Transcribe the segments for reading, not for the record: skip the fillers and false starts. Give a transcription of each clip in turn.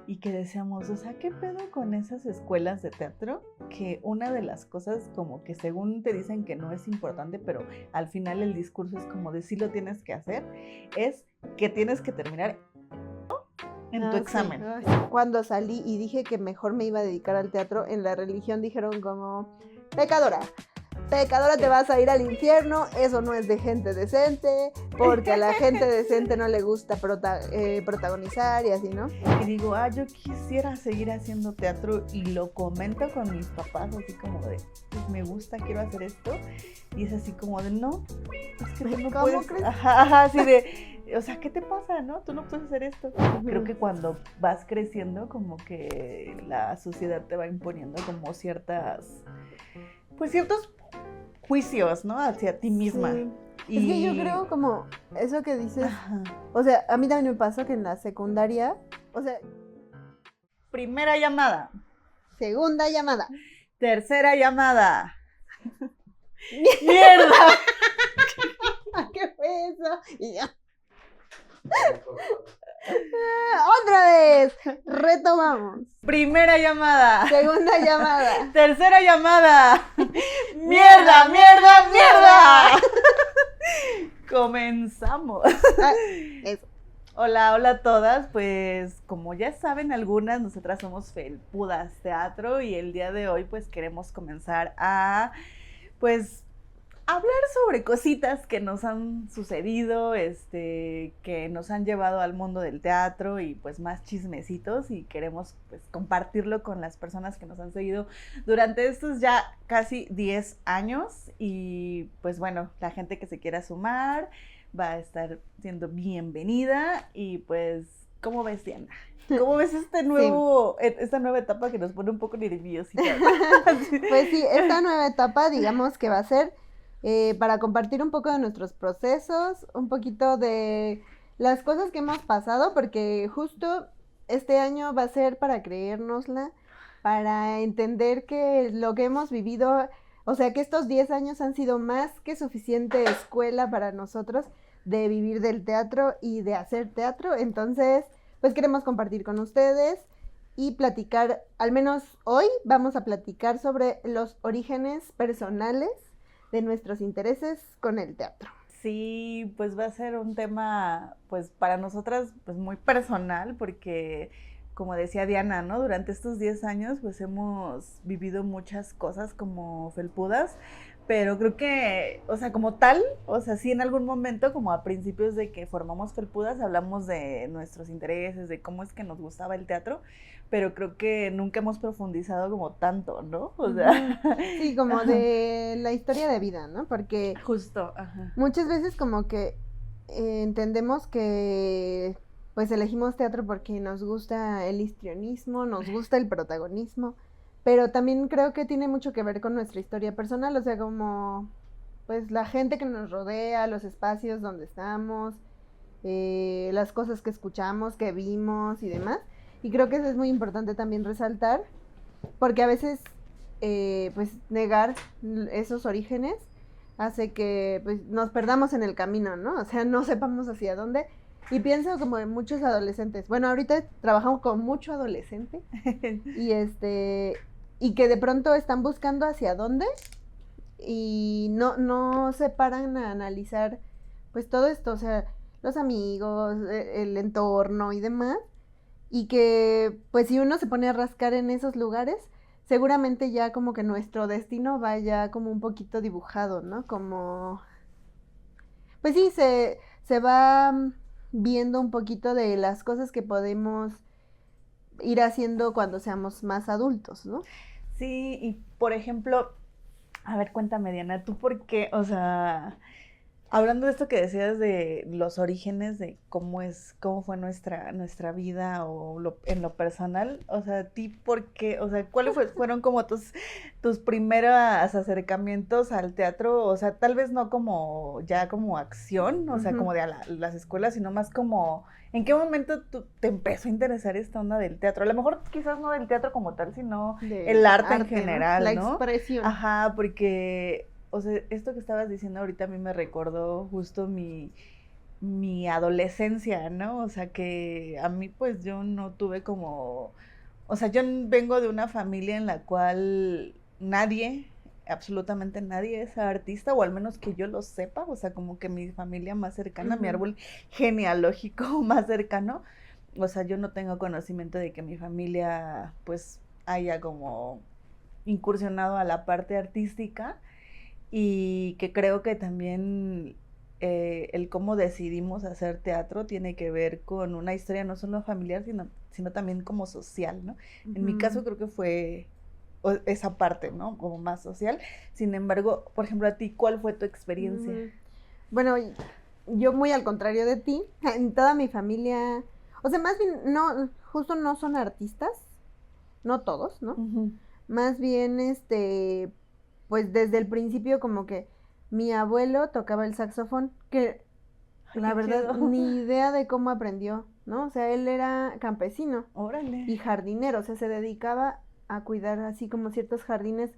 y que decíamos, o sea, ¿qué pedo con esas escuelas de teatro? Que una de las cosas como que según te dicen que no es importante, pero al final el discurso es como de sí lo tienes que hacer, es que tienes que terminar en tu examen. Sí. Cuando salí y dije que mejor me iba a dedicar al teatro, en la religión dijeron como, pecadora te vas a ir al infierno, eso no es de gente decente, porque a la gente decente no le gusta protagonizar y así, ¿no? Y digo, yo quisiera seguir haciendo teatro y lo comento con mis papás así como de, pues me gusta, quiero hacer esto. Y es así como de, no, es que tú no ¿Cómo puedes. crees? Ajá, así de, o sea, ¿qué te pasa, no? Tú no puedes hacer esto. Creo que cuando vas creciendo como que la sociedad te va imponiendo como ciertos juicios, ¿no? Hacia ti misma. Sí. Y... Es que yo creo como eso que dices, Ajá. o sea, a mí también me pasó que en la secundaria, o sea, Primera llamada. segunda llamada. Tercera llamada. ¡Mierda! ¿Qué fue eso? Y ya. Otra vez, retomamos. Primera llamada. Segunda llamada. Tercera llamada. ¡Mierda, mierda, mierda! Comenzamos. Eso. Hola a todas. Pues como ya saben algunas, nosotras somos Felpudas Teatro y el día de hoy pues queremos comenzar a pues hablar sobre cositas que nos han sucedido, que nos han llevado al mundo del teatro y pues más chismecitos y queremos pues compartirlo con las personas que nos han seguido durante estos ya casi 10 años y pues bueno, la gente que se quiera sumar va a estar siendo bienvenida y pues, ¿cómo ves, Diana? ¿Cómo ves esta nueva etapa que nos pone un poco nerviositas? Pues sí, esta nueva etapa digamos que va a ser para compartir un poco de nuestros procesos, un poquito de las cosas que hemos pasado, porque justo este año va a ser para creérnosla, para entender que lo que hemos vivido, o sea, que estos 10 años han sido más que suficiente escuela para nosotros de vivir del teatro y de hacer teatro. Entonces, pues queremos compartir con ustedes y platicar, al menos hoy vamos a platicar sobre los orígenes personales de nuestros intereses con el teatro. Sí, pues va a ser un tema, pues para nosotras, pues muy personal, porque como decía Diana, ¿no? Durante estos 10 años, pues hemos vivido muchas cosas como felpudas, pero creo que, o sea, como tal, o sea, sí en algún momento, como a principios de que formamos Felpudas, hablamos de nuestros intereses, de cómo es que nos gustaba el teatro, pero creo que nunca hemos profundizado como tanto, ¿no? O sea... Sí, como de la historia de vida, ¿no? Porque justo, ajá. Muchas veces como que entendemos que pues elegimos teatro porque nos gusta el histrionismo, nos gusta el protagonismo, pero también creo que tiene mucho que ver con nuestra historia personal, o sea, como pues la gente que nos rodea, los espacios donde estamos, las cosas que escuchamos, que vimos y demás. Y creo que eso es muy importante también resaltar, porque a veces pues negar esos orígenes hace que pues, nos perdamos en el camino, ¿no? O sea, no sepamos hacia dónde. Y pienso como en muchos adolescentes. Bueno, ahorita trabajamos con mucho adolescente y que de pronto están buscando hacia dónde y no se paran a analizar pues todo esto, o sea, los amigos, el entorno y demás. Y que pues si uno se pone a rascar en esos lugares, seguramente ya como que nuestro destino va ya como un poquito dibujado, ¿no? Como, pues sí, se va viendo un poquito de las cosas que podemos ir haciendo cuando seamos más adultos, ¿no? Sí, y por ejemplo, a ver, cuéntame, Diana, ¿tú por qué, o sea, hablando de esto que decías de los orígenes de cómo fue nuestra vida en lo personal, o sea, ¿ti por qué, o sea, cuáles fueron como tus primeros acercamientos al teatro? O sea, tal vez no como ya como acción, o sea, como de las escuelas, sino más como, ¿en qué momento te empezó a interesar esta onda del teatro? A lo mejor quizás no del teatro como tal, sino el arte en general, ¿no? La ¿no? expresión. Ajá, porque... O sea, esto que estabas diciendo ahorita a mí me recordó justo mi mi adolescencia, ¿no? O sea, que a mí pues yo no tuve como, o sea, yo vengo de una familia en la cual nadie, absolutamente nadie es artista, o al menos que yo lo sepa, o sea, como que mi familia más cercana, mi Ujú. árbol genealógico más cercano, o sea, yo no tengo conocimiento de que mi familia pues haya como incursionado a la parte artística y que creo que también el cómo decidimos hacer teatro tiene que ver con una historia no solo familiar, sino también como social, ¿no? En mi caso Ujú. creo que fue esa parte, ¿no? Como más social. Sin embargo, por ejemplo, a ti, ¿cuál fue tu experiencia? Ujú. Bueno, yo muy al contrario de ti, en toda mi familia, o sea, más bien, no, justo no son artistas, no todos, ¿no? Ujú. Más bien, pues desde el principio como que mi abuelo tocaba el saxofón, que Ay, la qué verdad chido. ni idea de cómo aprendió, ¿no? O sea, él era campesino Órale. y jardinero, o sea, se dedicaba a cuidar así como ciertos jardines.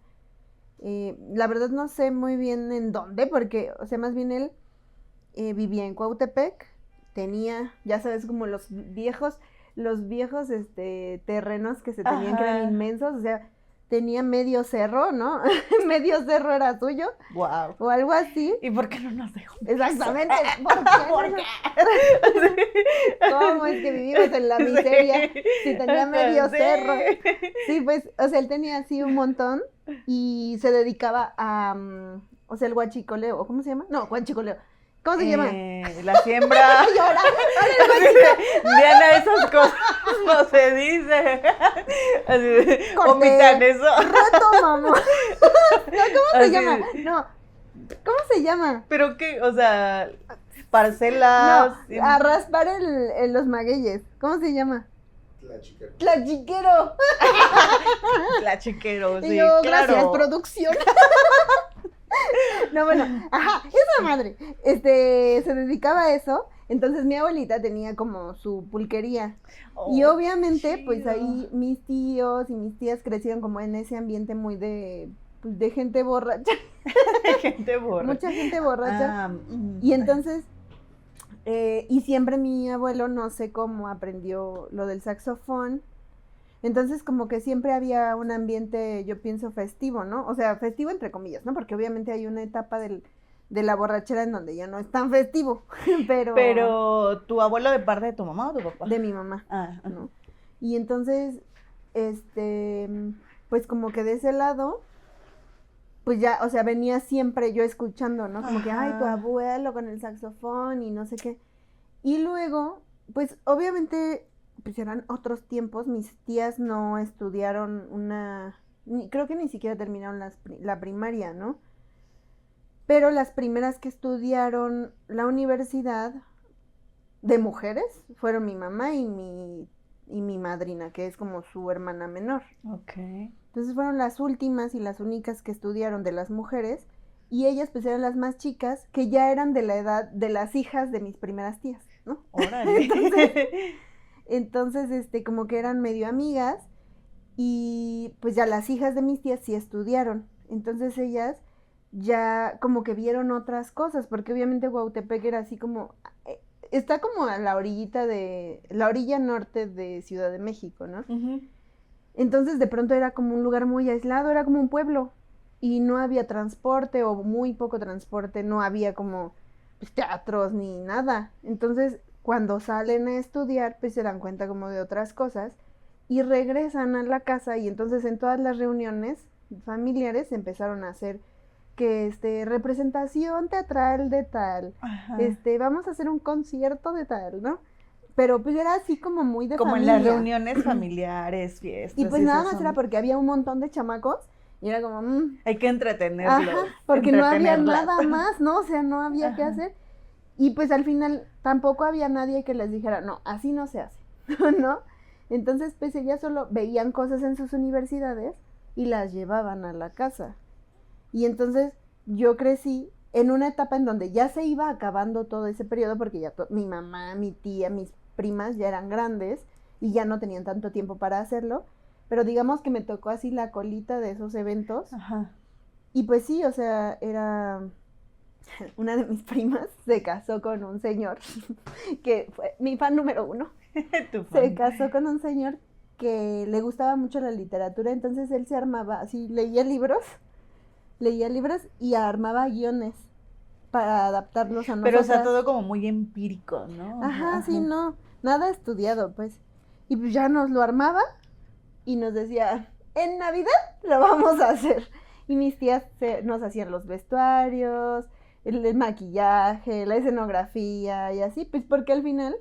La verdad no sé muy bien en dónde, porque, o sea, más bien él vivía en Cuautepec, tenía, ya sabes, como los viejos, terrenos que se tenían que eran Ajá. inmensos, o sea, tenía medio cerro, ¿no? Medio cerro era suyo, Wow. o algo así. ¿Y por qué no nos dejó un peso? Exactamente, ¿por qué ¿Por no? qué? ¿Cómo es que vivimos en la miseria Sí, si tenía ajá, medio cerro? sí. Sí, pues, o sea, él tenía así un montón y se dedicaba a, o sea, el guachicoleo, ¿o cómo se llama? No, guachicoleo. ¿Cómo se llama? La siembra. Ay, ahora el Así guachicoleo. Diana, esas cosas no se dice. Omitan Corte, eso. retomamos. No, ¿cómo se Así, llama? No, ¿cómo se llama? pero qué, o sea, No, parcelas. a raspar los magueyes. ¿Cómo se llama? Tlachiquero. Tlachiquero. La chiquero, Y sí, yo, gracias, claro. producción. No, bueno, ajá, esa madre, se dedicaba a eso, entonces mi abuelita tenía como su pulquería, y Oh, qué obviamente, pues chido. ahí mis tíos y mis tías crecieron como en ese ambiente muy pues, de gente borracha, Gente borra. mucha gente borracha, Ah, y entonces, y siempre mi abuelo, no sé cómo aprendió lo del saxofón, entonces como que siempre había un ambiente, yo pienso, festivo, ¿no? O sea, festivo entre comillas, ¿no? Porque obviamente hay una etapa de la borrachera en donde ya no es tan festivo, pero pero, ¿tu abuelo de parte de tu mamá o tu papá? de mi mamá, Ah, ajá. ¿no? Y entonces, pues como que de ese lado, pues ya, o sea, venía siempre yo escuchando, ¿no? Como que, ay, tu Ajá. abuelo con el saxofón y no sé qué. Y luego, pues obviamente, pues eran otros tiempos, mis tías no estudiaron creo que ni siquiera terminaron la primaria, ¿no? Pero las primeras que estudiaron la universidad de mujeres fueron mi mamá y mi madrina, que es como su hermana menor. Ok. Entonces fueron las últimas y las únicas que estudiaron de las mujeres y ellas pues eran las más chicas que ya eran de la edad de las hijas de mis primeras tías, ¿no? Órale. Entonces, como que eran medio amigas y pues ya las hijas de mis tías sí estudiaron. Entonces ellas ya como que vieron otras cosas, porque obviamente Huautepec era así como, está como a la orilla norte de Ciudad de México, ¿no? Ujú. Entonces de pronto era como un lugar muy aislado, era como un pueblo y no había transporte o muy poco transporte, no había como pues, teatros ni nada. Entonces cuando salen a estudiar pues se dan cuenta como de otras cosas y regresan a la casa y entonces en todas las reuniones familiares empezaron a hacer que representación teatral de tal, Ajá. vamos a hacer un concierto de tal, ¿no? Pero pues era así como muy de Como en las familia. reuniones familiares, Y fiestas pues y nada esas más era son. porque había un montón de chamacos y era como, Hay que ajá, entretenerlos, porque no había entretenerlas. nada más, ¿no? O sea, no había qué Ajá. hacer. Y pues al final tampoco había nadie que les dijera, no, así no se hace, ¿no? Entonces pues ellas solo veían cosas en sus universidades y las llevaban a la casa. Y entonces yo crecí en una etapa en donde ya se iba acabando todo ese periodo porque ya mi mamá, mi tía, mis primas ya eran grandes y ya no tenían tanto tiempo para hacerlo. Pero digamos que me tocó así la colita de esos eventos. Ajá. Y pues sí, o sea, era una de mis primas se casó con un señor que fue mi fan número 1. Tu Se fan. casó con un señor que le gustaba mucho la literatura, entonces él se armaba así, leía libros y armaba guiones para adaptarlos a Pero, o sea, nosotras. todo como muy empírico, ¿no? O sea, Ajá, sí, no, nada estudiado, pues. Y pues ya nos lo armaba y nos decía, en Navidad lo vamos a hacer. Y mis tías nos hacían los vestuarios, el maquillaje, la escenografía y así, pues porque al final,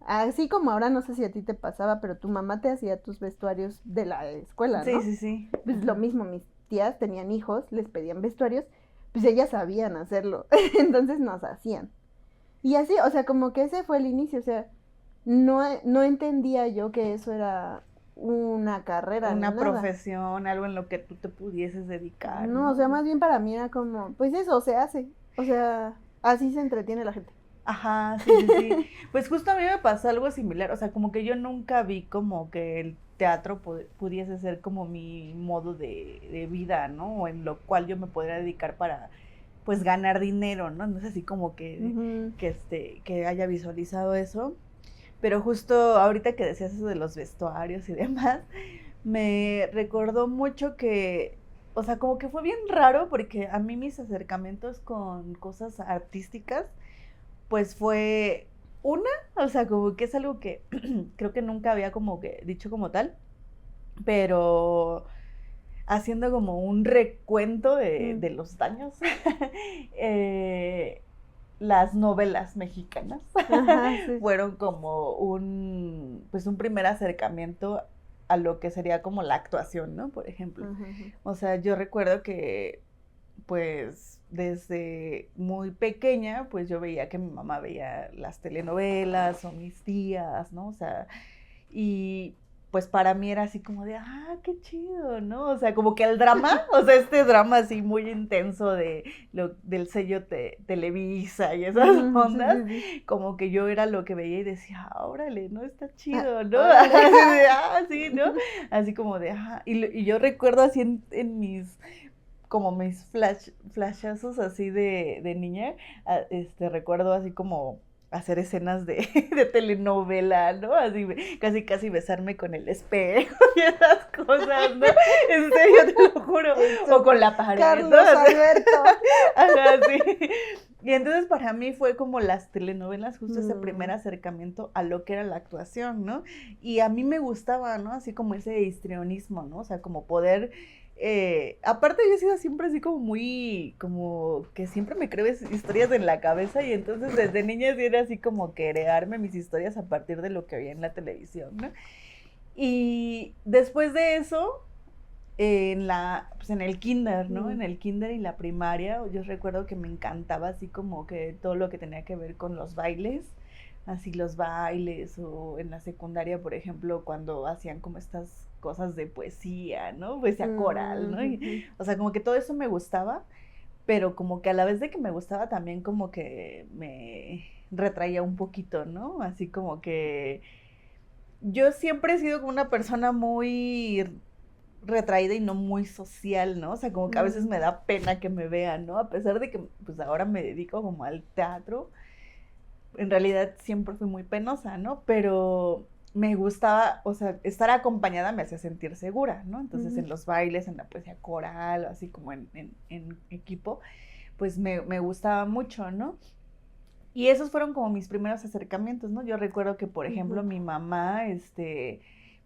así como ahora, no sé si a ti te pasaba, pero tu mamá te hacía tus vestuarios de la escuela, sí, ¿no? sí, sí. Pues lo mismo, mis tías tenían hijos, les pedían vestuarios, pues ellas sabían hacerlo, entonces nos hacían. Y así, o sea, como que ese fue el inicio, o sea, no entendía yo que eso era una carrera ni Una nada. profesión, algo en lo que tú te pudieses dedicar, No, ¿no? o sea, más bien para mí era como, pues eso se hace, o sea, así se entretiene la gente. Ajá, sí, sí, sí. Pues justo a mí me pasó algo similar, o sea, como que yo nunca vi como que el teatro pudiese ser como mi modo de vida, ¿no? O en lo cual yo me podría dedicar para, pues, ganar dinero, ¿no? No es así como Ujú. que haya visualizado eso. Pero justo ahorita que decías eso de los vestuarios y demás, me recordó mucho que, o sea, como que fue bien raro porque a mí mis acercamientos con cosas artísticas pues fue una, o sea, como que es algo que creo que nunca había como que dicho como tal, pero haciendo como un recuento de los daños, eh, las novelas mexicanas Ajá, sí. fueron como pues un primer acercamiento a lo que sería como la actuación, ¿no? Por ejemplo. Ajá, O sea, yo recuerdo que pues desde muy pequeña, pues yo veía que mi mamá veía las telenovelas o mis tías, ¿no? O sea, y pues para mí era así como de, qué chido, ¿no? O sea, como que el drama, o sea, este drama así muy intenso del sello Televisa y esas ujú, sí, ondas, sí, sí. como que yo era lo que veía y decía, órale, ¿no? Está chido, ¿no? Órale. Así de, sí, ¿no? Así como de, y yo recuerdo así en mis como mis flashazos así de niña, recuerdo así como hacer escenas de telenovela, ¿no? Así, casi, casi besarme con el espejo y esas cosas, ¿no? En serio, te lo juro. O con la pared, Carlos ¿no? Alberto. Ajá, sí. Y entonces para mí fue como las telenovelas, justo ese primer acercamiento a lo que era la actuación, ¿no? Y a mí me gustaba, ¿no? Así como ese histrionismo, ¿no? O sea, como poder aparte yo he sido siempre así como muy, como que siempre me creo historias en la cabeza y entonces desde niña sí era así como crearme mis historias a partir de lo que había en la televisión, ¿no? Y después de eso, pues en el kinder, ¿no? En el kinder y la primaria, yo recuerdo que me encantaba así como que todo lo que tenía que ver con los bailes, así los bailes, o en la secundaria, por ejemplo, cuando hacían como estas cosas de poesía, ¿no? Poesía coral, ¿no? O sea, como que todo eso me gustaba, pero como que a la vez de que me gustaba también como que me retraía un poquito, ¿no? Así como que yo siempre he sido como una persona muy retraída y no muy social, ¿no? O sea, como que a veces me da pena que me vean, ¿no? A pesar de que pues ahora me dedico como al teatro, en realidad siempre fui muy penosa, ¿no? Pero me gustaba, o sea, estar acompañada me hacía sentir segura, ¿no? Entonces en los bailes, en la poesía coral, así como en equipo, pues me gustaba mucho, ¿no? Y esos fueron como mis primeros acercamientos, ¿no? Yo recuerdo que, por ejemplo, mi mamá,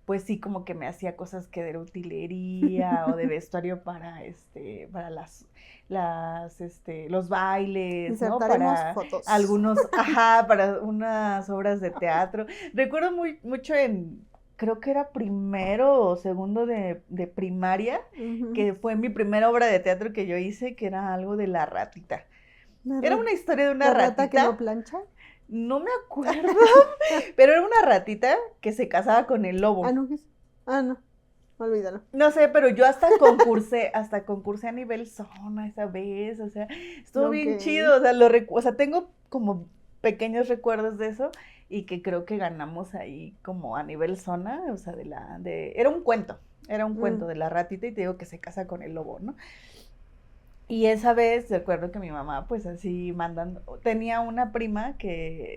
pues sí, como que me hacía cosas que de utilería o de vestuario para los bailes, ¿no? Insertaremos Para fotos. para unas obras de teatro. Recuerdo mucho creo que era primero o segundo de primaria, que fue mi primera obra de teatro que yo hice, que era algo de La Ratita. Era una historia de una ¿La ratita. rata que no plancha? No me acuerdo, pero era una ratita que se casaba con el lobo. Ah, no, ¿qué es? Ah, no, olvídalo. No sé, pero yo hasta concursé a nivel zona esa vez, o sea, estuvo bien Ok. chido, o sea, tengo como pequeños recuerdos de eso y que creo que ganamos ahí como a nivel zona, o sea, era un cuento de la ratita y te digo que se casa con el lobo, ¿no? Y esa vez recuerdo que mi mamá, pues así mandando, tenía una prima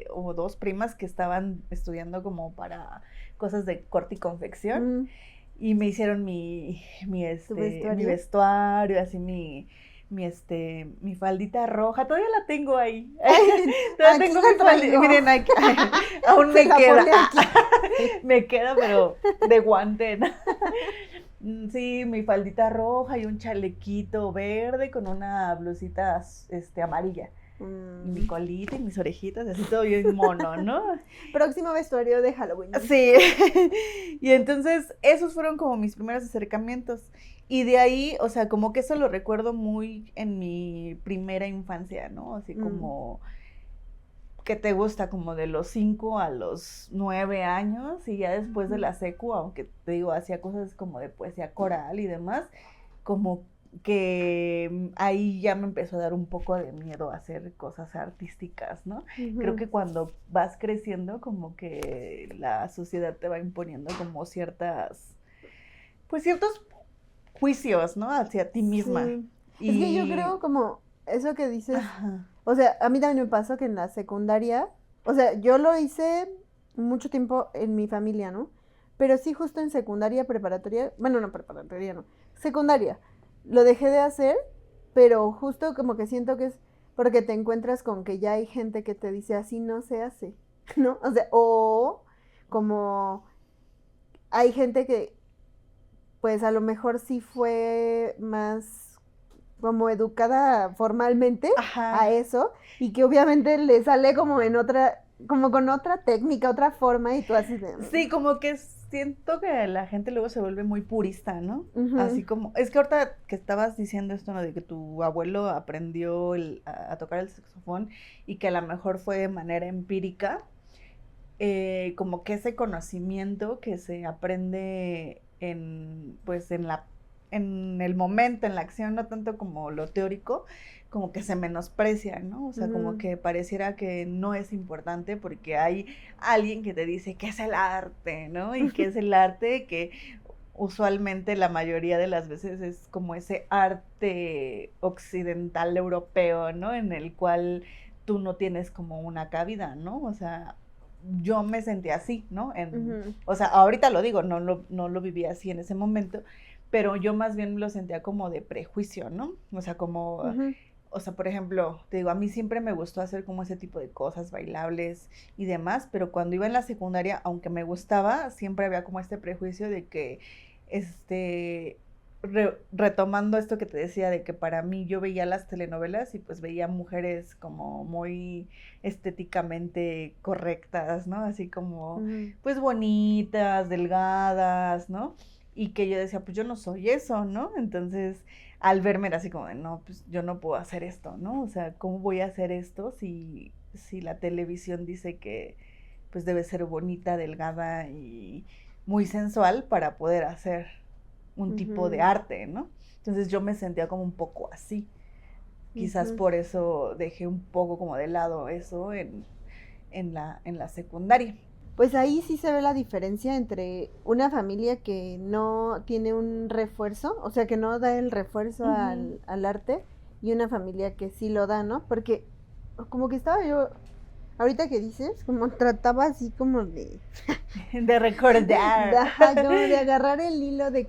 o dos primas que estaban estudiando como para cosas de corte y confección, Mm, y me hicieron ¿Tu mi vestuario? vestuario, así mi faldita roja, todavía la tengo ahí. Todavía Aquí tengo la mi faldita, traigo. miren, aquí, aún Se me la queda, pone aquí. me queda, pero de guante, ¿no? Sí, mi faldita roja y un chalequito verde con una blusita amarilla. Y mi Mm, colita y mis orejitas, así todo bien mono, ¿no? Próximo vestuario de Halloween. Sí. Y entonces esos fueron como mis primeros acercamientos. Y de ahí, o sea, como que eso lo recuerdo muy en mi primera infancia, ¿no? Así Mm, como que te gusta como de los 5 a los 9 años y ya después de ujú. la secu, aunque te digo, hacía cosas como de poesía coral y demás, como que ahí ya me empezó a dar un poco de miedo a hacer cosas artísticas, ¿no? Creo Ujú. que cuando vas creciendo, como que la sociedad te va imponiendo como pues ciertos juicios, ¿no? Hacia ti misma. Sí. Es que yo Y, creo como eso que dices, ajá, o sea, a mí también me pasó que en la secundaria, o sea, yo lo hice mucho tiempo en mi familia, ¿no? Pero sí justo en secundaria, preparatoria, bueno, no preparatoria, no, secundaria, lo dejé de hacer, pero justo como que siento que es porque te encuentras con que ya hay gente que te dice así no se hace, ¿no? O sea, o como hay gente que pues a lo mejor sí fue más como educada formalmente a ajá. eso y que obviamente le sale como en otra, como con otra técnica, otra forma y tú así de... Sí, como que siento que la gente luego se vuelve muy purista, ¿no? Ujú, Así como, es que ahorita que estabas diciendo esto, ¿no? De que tu abuelo aprendió a tocar el saxofón y que a lo mejor fue de manera empírica, como que ese conocimiento que se aprende pues en el momento, en la acción, no tanto como lo teórico, como que se menosprecia, ¿no? O sea, como ujú, que pareciera que no es importante porque hay alguien que te dice qué es el arte, ¿no? Y qué es el arte que usualmente la mayoría de las veces es como ese arte occidental europeo, ¿no? En el cual tú no tienes como una cabida, ¿no? O sea, yo me sentí así, ¿no? ujú, O sea, ahorita lo digo, no lo viví así en ese momento, pero yo más bien lo sentía como de prejuicio, ¿no? O sea, ujú, por ejemplo, te digo, a mí siempre me gustó hacer como ese tipo de cosas, bailables y demás, pero cuando iba en la secundaria, aunque me gustaba, siempre había como este prejuicio de que, este, retomando esto que te decía, de que para mí yo veía las telenovelas y pues veía mujeres como muy estéticamente correctas, ¿no? Así como, ujú, pues bonitas, delgadas, ¿no? Y que yo decía, pues yo no soy eso, ¿no? Entonces, al verme era así como de, no, pues yo no puedo hacer esto, ¿no? O sea, ¿cómo voy a hacer esto si la televisión dice que pues debe ser bonita, delgada y muy sensual para poder hacer un tipo de ujú, arte, ¿no? Entonces yo me sentía como un poco así. Quizás ujú. por eso dejé un poco como de lado eso en la secundaria. Pues ahí sí se ve la diferencia entre una familia que no tiene un refuerzo, o sea, que no da el refuerzo Ujú. al arte, y una familia que sí lo da, ¿no? Porque como que estaba yo, ahorita que dices, como trataba así como De recordar. ajá, como de agarrar el hilo de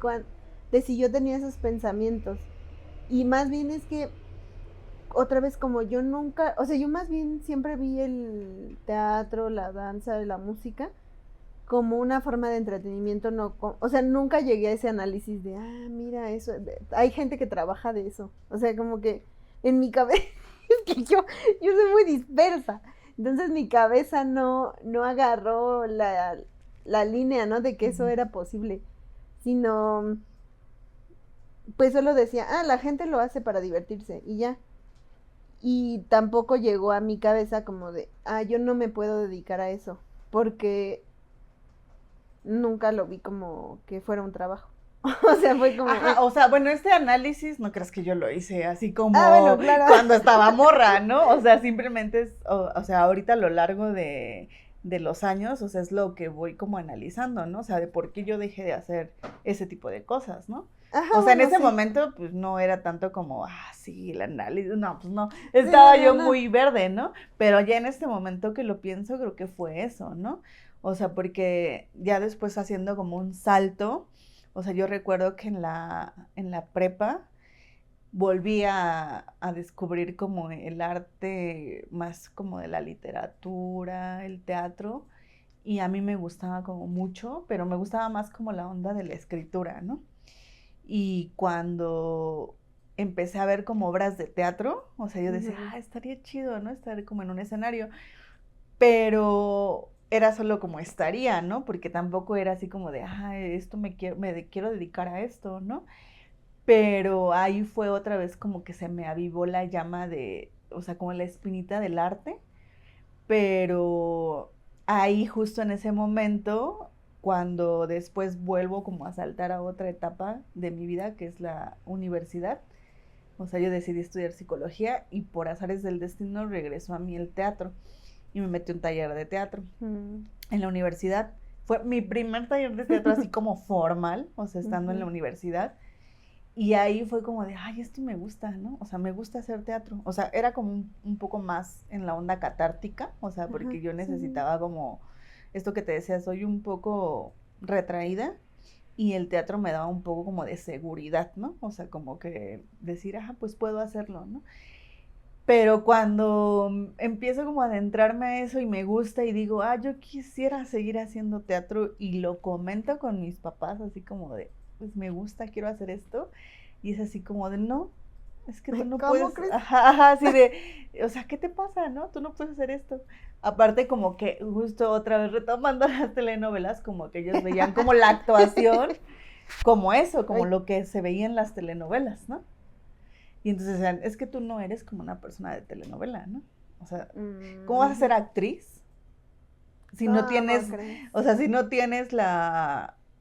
si yo tenía esos pensamientos. Y más bien es que otra vez como yo nunca, o sea, yo más bien siempre vi el teatro, la danza, la música como una forma de entretenimiento, no, o sea, nunca llegué a ese análisis de, mira, eso, hay gente que trabaja de eso, o sea, como que en mi cabeza, es que yo soy muy dispersa, entonces mi cabeza no agarró la línea, ¿no? De que eso Ujú. era posible, sino, pues solo decía, la gente lo hace para divertirse y ya. Y tampoco llegó a mi cabeza como de, yo no me puedo dedicar a eso, porque nunca lo vi como que fuera un trabajo. O sea, fue como, Ajá, o sea, bueno, este análisis no creas que yo lo hice así bueno, como claro. cuando estaba morra, ¿no? O sea, simplemente o sea, ahorita a lo largo de los años, o sea, es lo que voy como analizando, ¿no? O sea, de por qué yo dejé de hacer ese tipo de cosas, ¿no? Ajá, O sea, en bueno, ese sí. momento, pues no era tanto como, sí, el análisis, no, pues no, Sí, estaba no, yo no. muy verde, ¿no? Pero ya en este momento que lo pienso, creo que fue eso, ¿no? O sea, porque ya después haciendo como un salto, o sea, yo recuerdo que en la prepa volví a descubrir como el arte más como de la literatura, el teatro, y a mí me gustaba como mucho, pero me gustaba más como la onda de la escritura, ¿no? Y cuando empecé a ver como obras de teatro, o sea, yo decía, Ujú. estaría chido, ¿no? Estar como en un escenario, pero era solo como estaría, ¿no? Porque tampoco era así como de, esto quiero dedicar a esto, ¿no? Pero ahí fue otra vez como que se me avivó la llama de, o sea, como la espinita del arte, pero ahí justo en ese momento, cuando después vuelvo como a saltar a otra etapa de mi vida, que es la universidad, o sea, yo decidí estudiar psicología y por azares del destino regresó a mí el teatro y me metí a un taller de teatro en la universidad. Fue mi primer taller de teatro así como formal, o sea, estando en la universidad. Y ahí fue como de, esto me gusta, ¿no? O sea, me gusta hacer teatro. O sea, era como un poco más en la onda catártica, o sea, Ajá, porque yo sí. necesitaba como esto que te decía, soy un poco retraída y el teatro me daba un poco como de seguridad, ¿no? O sea, como que decir, pues puedo hacerlo, ¿no? Pero cuando empiezo como a adentrarme a eso y me gusta y digo, yo quisiera seguir haciendo teatro y lo comento con mis papás, así como de, pues me gusta, quiero hacer esto. Y es así como de, no, es que tú no ¿Cómo puedes, crees? así de, o sea, ¿qué te pasa, no? Tú no puedes hacer esto. Aparte como que justo otra vez retomando las telenovelas, como que ellos veían como la actuación, como eso, como Ay, lo que se veía en las telenovelas, ¿no? Y entonces decían, es que tú no eres como una persona de telenovela, ¿no? O sea, ¿cómo vas a ser ujú. actriz si no ¿Cómo tienes, crees? o sea, si no tienes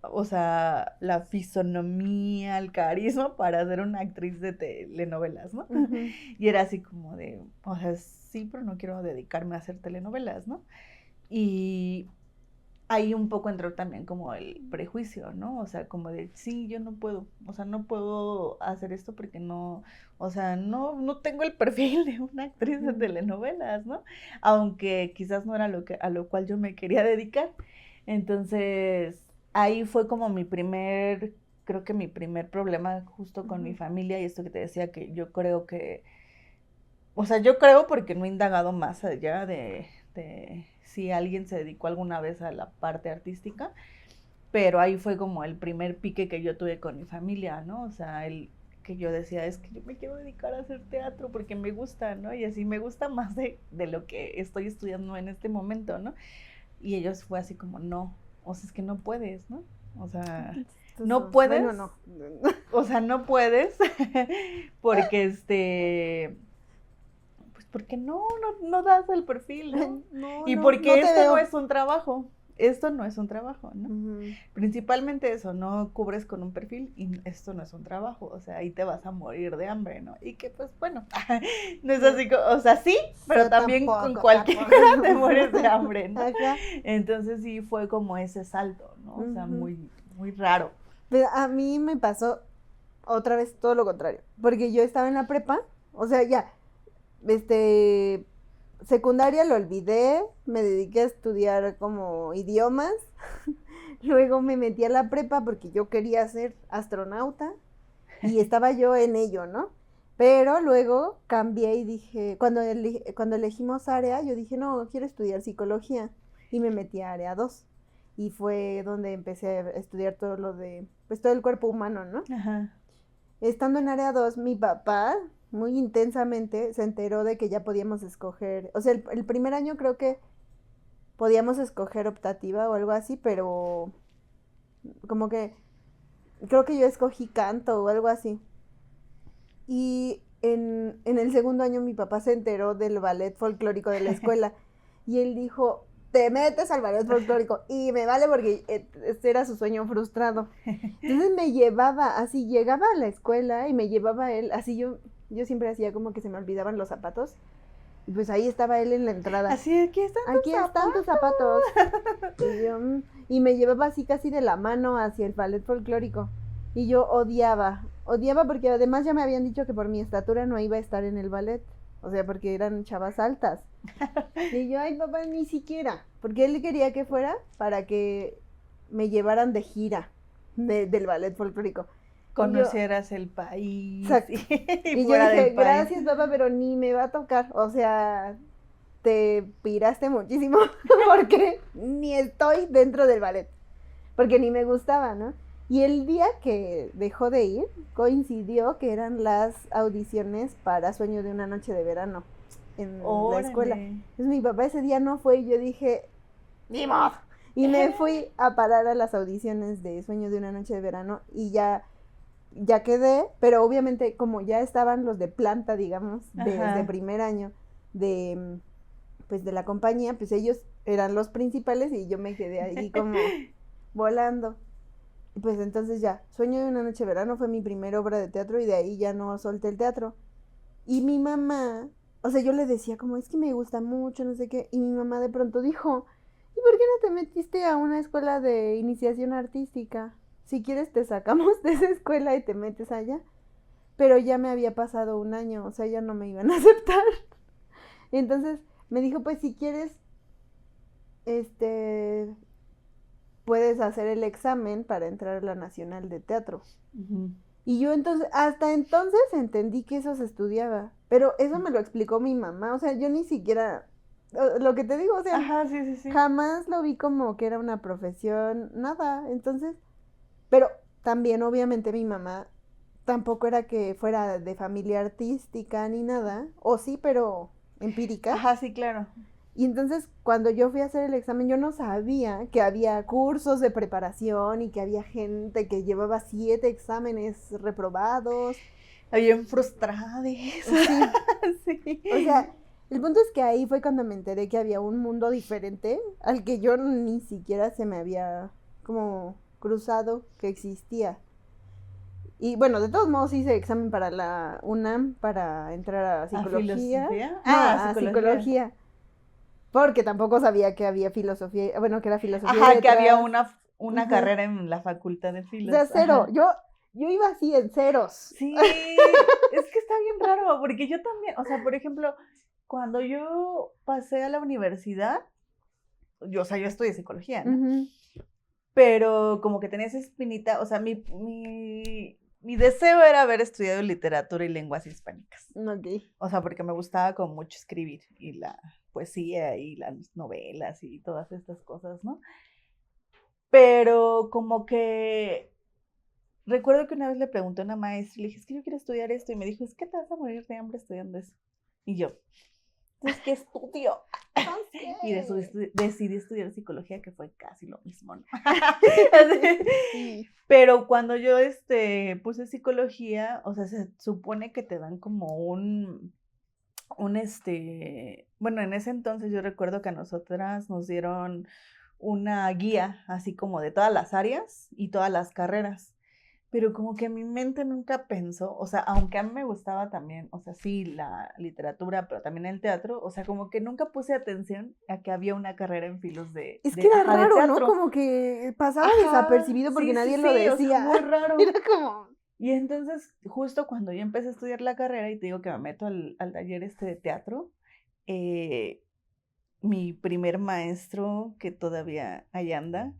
o sea, la fisonomía, el carisma para ser una actriz de telenovelas, ¿no? Ujú. Y era así como de, o sea, sí, pero no quiero dedicarme a hacer telenovelas, ¿no? Y ahí un poco entró también como el prejuicio, ¿no? O sea, como de, sí, yo no puedo, o sea, no puedo hacer esto porque no, o sea, no tengo el perfil de una actriz de Ujú. telenovelas, ¿no? Aunque quizás no era a lo cual yo me quería dedicar. Entonces, ahí fue como creo que mi primer problema justo con mi Ujú. familia y esto que te decía que yo creo que, o sea, yo creo porque no he indagado más allá de si alguien se dedicó alguna vez a la parte artística, pero ahí fue como el primer pique que yo tuve con mi familia, ¿no? O sea, el que yo decía, es que yo me quiero dedicar a hacer teatro porque me gusta, ¿no? Y así me gusta más de lo que estoy estudiando en este momento, ¿no? Y ellos fue así como, no, o sea, es que no puedes, ¿no? O Ay, sea, qué no chistoso. puedes, Bueno, no. o sea, no puedes, porque pues porque no das el perfil, ¿no? No, Y no, no porque te esto no veo. es un trabajo, esto no es un trabajo, ¿no? Ujú. Principalmente eso, no cubres con un perfil y esto no es un trabajo, o sea, ahí te vas a morir de hambre, ¿no? Y que pues bueno, no es Sí. así, o sea, sí, pero Yo también con tampoco, cualquier tampoco. cosa te mueres de hambre, ¿no? Ajá. Entonces sí fue como ese salto, ¿no? O sea, Ujú. muy raro. Pero a mí me pasó otra vez todo lo contrario. Porque yo estaba en la prepa, o sea, ya, este, secundaria lo olvidé, me dediqué a estudiar como idiomas, luego me metí a la prepa porque yo quería ser astronauta y estaba yo en ello, ¿no? Pero luego cambié y dije, cuando elegimos área, yo dije, no, quiero estudiar psicología y me metí a área 2 y fue donde empecé a estudiar todo lo de, pues todo el cuerpo humano, ¿no? Ajá. Estando en área 2 mi papá muy intensamente se enteró de que ya podíamos escoger, o sea, el primer año creo que podíamos escoger optativa o algo así, pero como que creo que yo escogí canto o algo así. Y en el segundo año mi papá se enteró del ballet folclórico de la escuela y él dijo, te metes al ballet folclórico y me vale porque este era su sueño frustrado. Entonces me llevaba, así llegaba a la escuela y me llevaba él, así yo siempre hacía como que se me olvidaban los zapatos Y pues ahí estaba él en la entrada. Así, aquí están tus zapatos. Y yo, y me llevaba así casi de la mano hacia el ballet folclórico. Y yo odiaba porque además ya me habían dicho que por mi estatura no iba a estar en el ballet. O sea, porque eran chavas altas. Y yo, ay papá, ni siquiera. Porque él quería que fuera para que me llevaran de gira del ballet folclórico. Conocieras el país. Y yo dije, gracias papá, pero ni me va a tocar. O sea, te piraste muchísimo porque ni estoy dentro del ballet. Porque ni me gustaba, ¿no? Y el día que dejó de ir, coincidió que eran las audiciones para Sueño de una noche de verano en la escuela. Entonces mi papá ese día no fue y yo dije, ¡ni modo! Y me fui a parar a las audiciones de Sueño de una noche de verano y ya quedé, pero obviamente como ya estaban los de planta, digamos, desde primer año de pues de la compañía, pues ellos eran los principales y yo me quedé ahí como volando. Pues entonces ya, Sueño de una noche de verano fue mi primera obra de teatro y de ahí ya no solté el teatro. Y mi mamá, o sea, yo le decía como, es que me gusta mucho, no sé qué, y mi mamá de pronto dijo, ¿y por qué no te metiste a una escuela de iniciación artística? Si quieres te sacamos de esa escuela y te metes allá. Pero ya me había pasado un año, o sea, ya no me iban a aceptar. Entonces me dijo, pues si quieres, puedes hacer el examen para entrar a la Nacional de Teatro. Uh-huh. Y yo entonces, hasta entonces entendí que eso se estudiaba, pero eso me lo explicó mi mamá, o sea, yo ni siquiera, lo que te digo, o sea, ajá, sí. Jamás lo vi como que era una profesión, nada, entonces, pero también obviamente mi mamá tampoco era que fuera de familia artística ni nada, o sí, pero empírica. Ajá, sí, claro. Y entonces cuando yo fui a hacer el examen yo no sabía que había cursos de preparación y que había gente que llevaba 7 exámenes reprobados. Bien frustrada. Sí. Sí. O sea, el punto es que ahí fue cuando me enteré que había un mundo diferente al que yo ni siquiera se me había como cruzado que existía. Y bueno, de todos modos hice examen para la UNAM para entrar a psicología. ¿A psicología. Porque tampoco sabía que había filosofía, bueno, que era filosofía. Ajá, que había una carrera en la facultad de filosofía. De cero, yo iba así en ceros. Sí, es que está bien raro, porque yo también, o sea, por ejemplo, cuando yo pasé a la universidad, yo estudié psicología, ¿no? Uh-huh. Pero como que tenía esa espinita, o sea, mi deseo era haber estudiado literatura y lenguas hispánicas. Ok. O sea, porque me gustaba como mucho escribir y la poesía y las novelas y todas estas cosas, ¿no? Pero como que recuerdo que una vez le pregunté a una maestra y le dije, es que yo quiero estudiar esto, y me dijo, es que te vas a morir de hambre estudiando eso. Y yo, entonces, ¿qué estudio? Okay. Y decidí estudiar psicología, que fue casi lo mismo, ¿no? Sí. Pero cuando yo puse psicología, o sea, se supone que te dan como bueno, en ese entonces yo recuerdo que a nosotras nos dieron una guía, así como de todas las áreas y todas las carreras. Pero como que mi mente nunca pensó, o sea, aunque a mí me gustaba también, o sea, sí, la literatura, pero también el teatro, o sea, como que nunca puse atención a que había una carrera en filos de Es que era raro, ¿no? Como que pasaba desapercibido porque nadie lo decía. O sea, muy raro. Era como... Y entonces, justo cuando yo empecé a estudiar la carrera, y te digo que me meto al taller de teatro, mi primer maestro, que todavía ahí anda,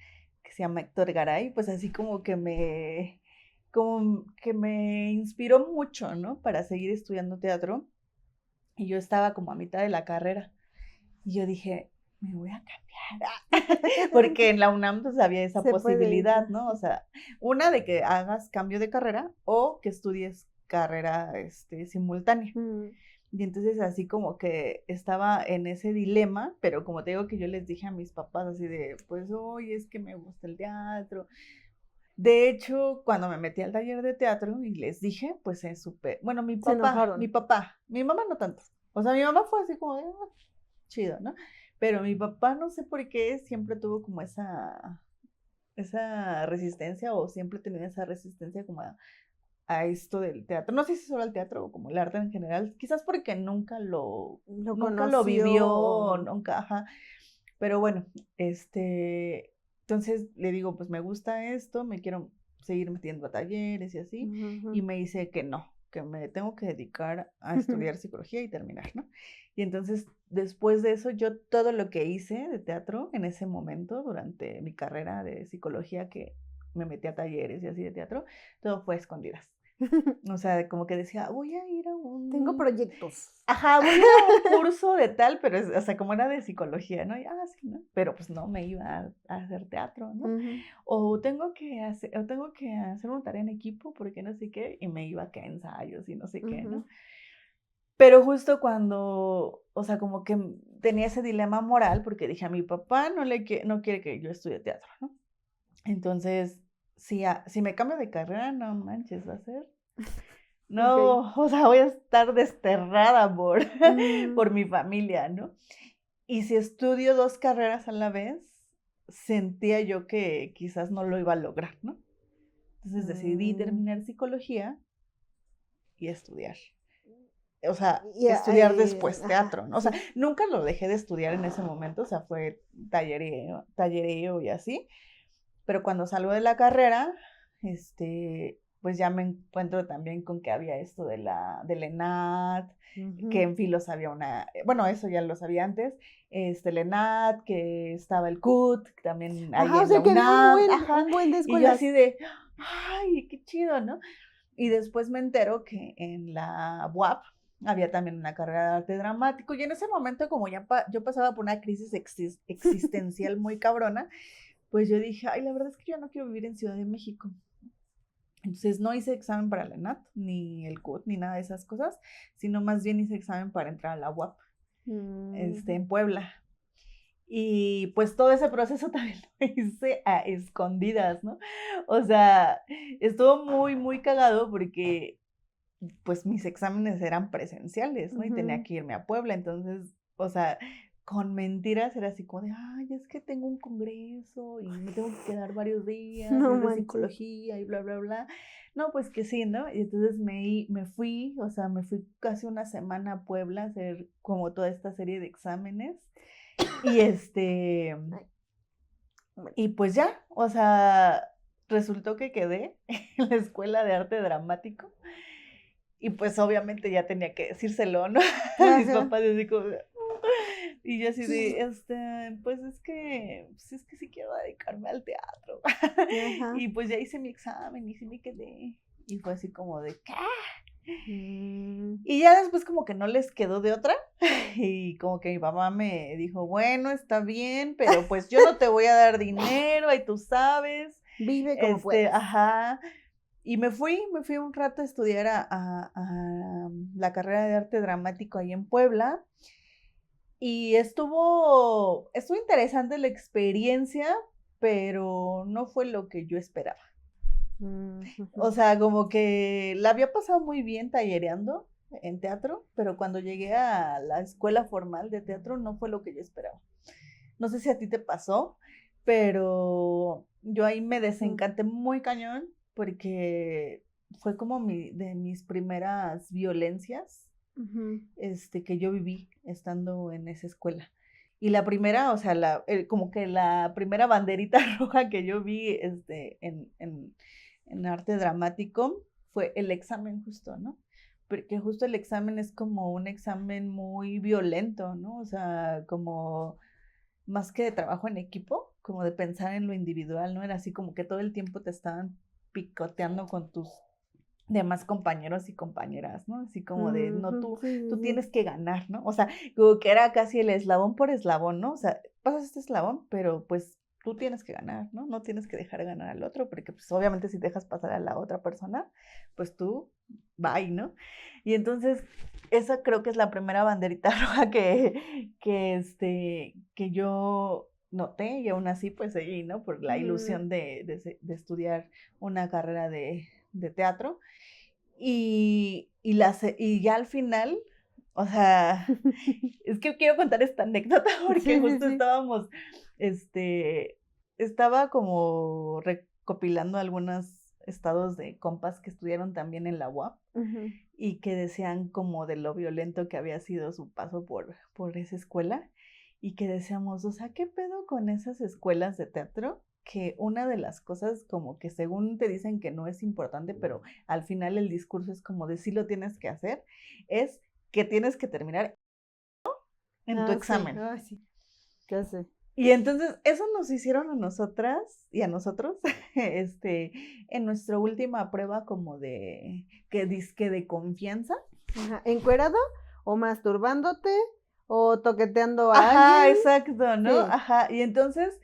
que se llama Héctor Garay, pues así como que me inspiró mucho, ¿no? Para seguir estudiando teatro. Y yo estaba como a mitad de la carrera. Y yo dije, me voy a cambiar. Porque en la UNAM pues había esa posibilidad, ¿no? O sea, una de que hagas cambio de carrera o que estudies carrera simultánea. Y entonces así como que estaba en ese dilema, pero como te digo que yo les dije a mis papás así de, pues, oye, es que me gusta el teatro. De hecho, cuando me metí al taller de teatro y les dije, pues se supe. Bueno, mi papá, mi mamá no tanto. O sea, mi mamá fue así como de, chido, ¿no? Pero mi papá no sé por qué siempre tuvo como esa resistencia, o siempre tenía esa resistencia como a esto del teatro. No sé si solo al teatro o como el arte en general, quizás porque nunca lo vivió, nunca, ajá. Pero bueno, entonces le digo, pues me gusta esto, me quiero seguir metiendo a talleres y así, y me dice que no, que me tengo que dedicar a estudiar psicología y terminar, ¿no? Y entonces, después de eso, yo todo lo que hice de teatro en ese momento, durante mi carrera de psicología, que me metí a talleres y así de teatro, todo fue a escondidas. O sea, como que decía, voy a ir a Tengo proyectos. Ajá, voy a ir a un curso de tal, pero, o sea, como era de psicología, ¿no? Y, sí, ¿no? Pero pues no me iba a hacer teatro, ¿no? O tengo que hacer una tarea en equipo, porque no sé qué, y me iba a ensayos y no sé qué, ¿no? Pero justo cuando, o sea, como que tenía ese dilema moral, porque dije, a mi papá no quiere que yo estudie teatro, ¿no? Entonces, si me cambio de carrera, no manches, va a ser... No, o sea, voy a estar desterrada por mi familia, ¿no? Y si estudio 2 carreras a la vez, sentía yo que quizás no lo iba a lograr, ¿no? Entonces decidí terminar psicología y estudiar. O sea, estudiar después teatro, ¿no? O sea, nunca lo dejé de estudiar en ese momento, o sea, fue tallereo y así. Pero cuando salgo de la carrera, pues ya me encuentro también con que había esto del ENAD, que en Filos había bueno, eso ya lo sabía antes, el ENAD, que estaba el CUT, que también ahí en la UNAM, un buen de escuelas. Y yo así de, ay, qué chido, ¿no? Y después me entero que en la UAP había también una carrera de arte dramático, y en ese momento, como ya yo pasaba por una crisis existencial muy cabrona, pues yo dije, ay, la verdad es que yo no quiero vivir en Ciudad de México. Entonces no hice examen para la ENAT, ni el CUT, ni nada de esas cosas, sino más bien hice examen para entrar a la UAP, en Puebla. Y pues todo ese proceso también lo hice a escondidas, ¿no? O sea, estuvo muy, muy cagado porque pues mis exámenes eran presenciales, ¿no? Y tenía que irme a Puebla, entonces, o sea, con mentiras era así como de, ay, es que tengo un congreso y me tengo que quedar varios días, de psicología y bla, bla, bla. No, pues que sí, ¿no? Y entonces me fui casi una semana a Puebla a hacer como toda esta serie de exámenes. Y y pues ya, o sea, resultó que quedé en la Escuela de Arte Dramático. Y pues obviamente ya tenía que decírselo, ¿no? A mis papás así como, y yo así de, pues es que sí quiero dedicarme al teatro. Y pues ya hice mi examen y sí me quedé. Y fue así como de, ¿qué? Y ya después como que no les quedó de otra. Y como que mi mamá me dijo, bueno, está bien, pero pues yo no te voy a dar dinero, ahí tú sabes. Vive como puedas. Ajá. Y me fui un rato a estudiar a la carrera de arte dramático ahí en Puebla. Y estuvo interesante la experiencia, pero no fue lo que yo esperaba. O sea, como que la había pasado muy bien tallereando en teatro, pero cuando llegué a la escuela formal de teatro no fue lo que yo esperaba. No sé si a ti te pasó, pero yo ahí me desencanté muy cañón porque fue como de mis primeras violencias que yo viví estando en esa escuela. Y la primera, o sea, como que la primera banderita roja que yo vi en arte dramático fue el examen justo, ¿no? Porque justo el examen es como un examen muy violento, ¿no? O sea, como más que de trabajo en equipo, como de pensar en lo individual, ¿no? Era así como que todo el tiempo te estaban picoteando con tus demás compañeros y compañeras, ¿no? Así como de, no, tú tienes que ganar, ¿no? O sea, como que era casi el eslabón por eslabón, ¿no? O sea, pasas este eslabón, pero pues tú tienes que ganar, ¿no? No tienes que dejar ganar al otro, porque pues obviamente si dejas pasar a la otra persona, pues tú, bye, ¿no? Y entonces, esa creo que es la primera banderita roja que yo noté, y aún así pues seguí, ¿no? Por la ilusión de estudiar una carrera de teatro. Y ya al final, o sea, es que quiero contar esta anécdota porque justo estábamos, estaba como recopilando algunas estados de compas que estudiaron también en la UAP y que decían como de lo violento que había sido su paso por esa escuela y que decíamos, o sea, ¿qué pedo con esas escuelas de teatro? Que una de las cosas como que según te dicen que no es importante, pero al final el discurso es como de sí lo tienes que hacer, es que tienes que terminar en tu examen. Sí. ¿Qué sé? Y entonces eso nos hicieron a nosotras y a nosotros, en nuestra última prueba como de, que dizque de confianza. Ajá. ¿Encuerado o masturbándote o toqueteando a Ajá, alguien? exacto, ¿no? Sí. Ajá, y entonces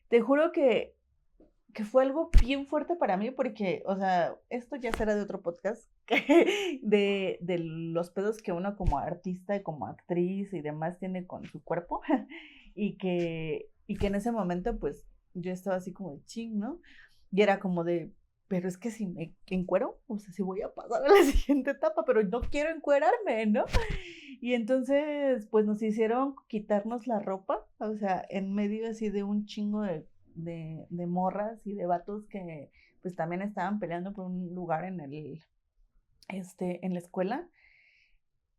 te juro que fue algo bien fuerte para mí porque, o sea, esto ya será de otro podcast, de los pedos que uno como artista y como actriz y demás tiene con su cuerpo y que en ese momento pues yo estaba así como de ching, ¿no? Y era como de, pero es que si me encuero, o sea, si voy a pasar a la siguiente etapa, pero no quiero encuerarme, ¿no? Y entonces, pues nos hicieron quitarnos la ropa, o sea, en medio así de un chingo de morras y de vatos que pues también estaban peleando por un lugar en la escuela.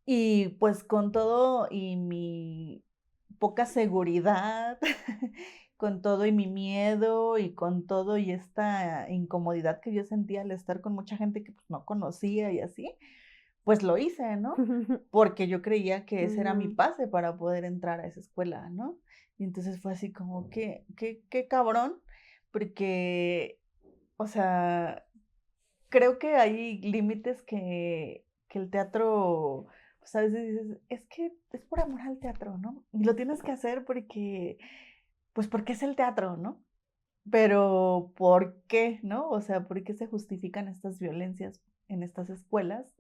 Y pues con todo y mi poca seguridad, con todo y mi miedo y con todo y esta incomodidad que yo sentía al estar con mucha gente que pues no conocía y así, pues lo hice, ¿no? Porque yo creía que ese era mi pase para poder entrar a esa escuela, ¿no? Y entonces fue así como que, qué cabrón, porque, o sea, creo que hay límites que el teatro, pues a veces dices, es que es por amor al teatro, ¿no? Y lo tienes que hacer porque, pues porque es el teatro, ¿no? Pero ¿por qué, no? O sea, ¿por qué se justifican estas violencias en estas escuelas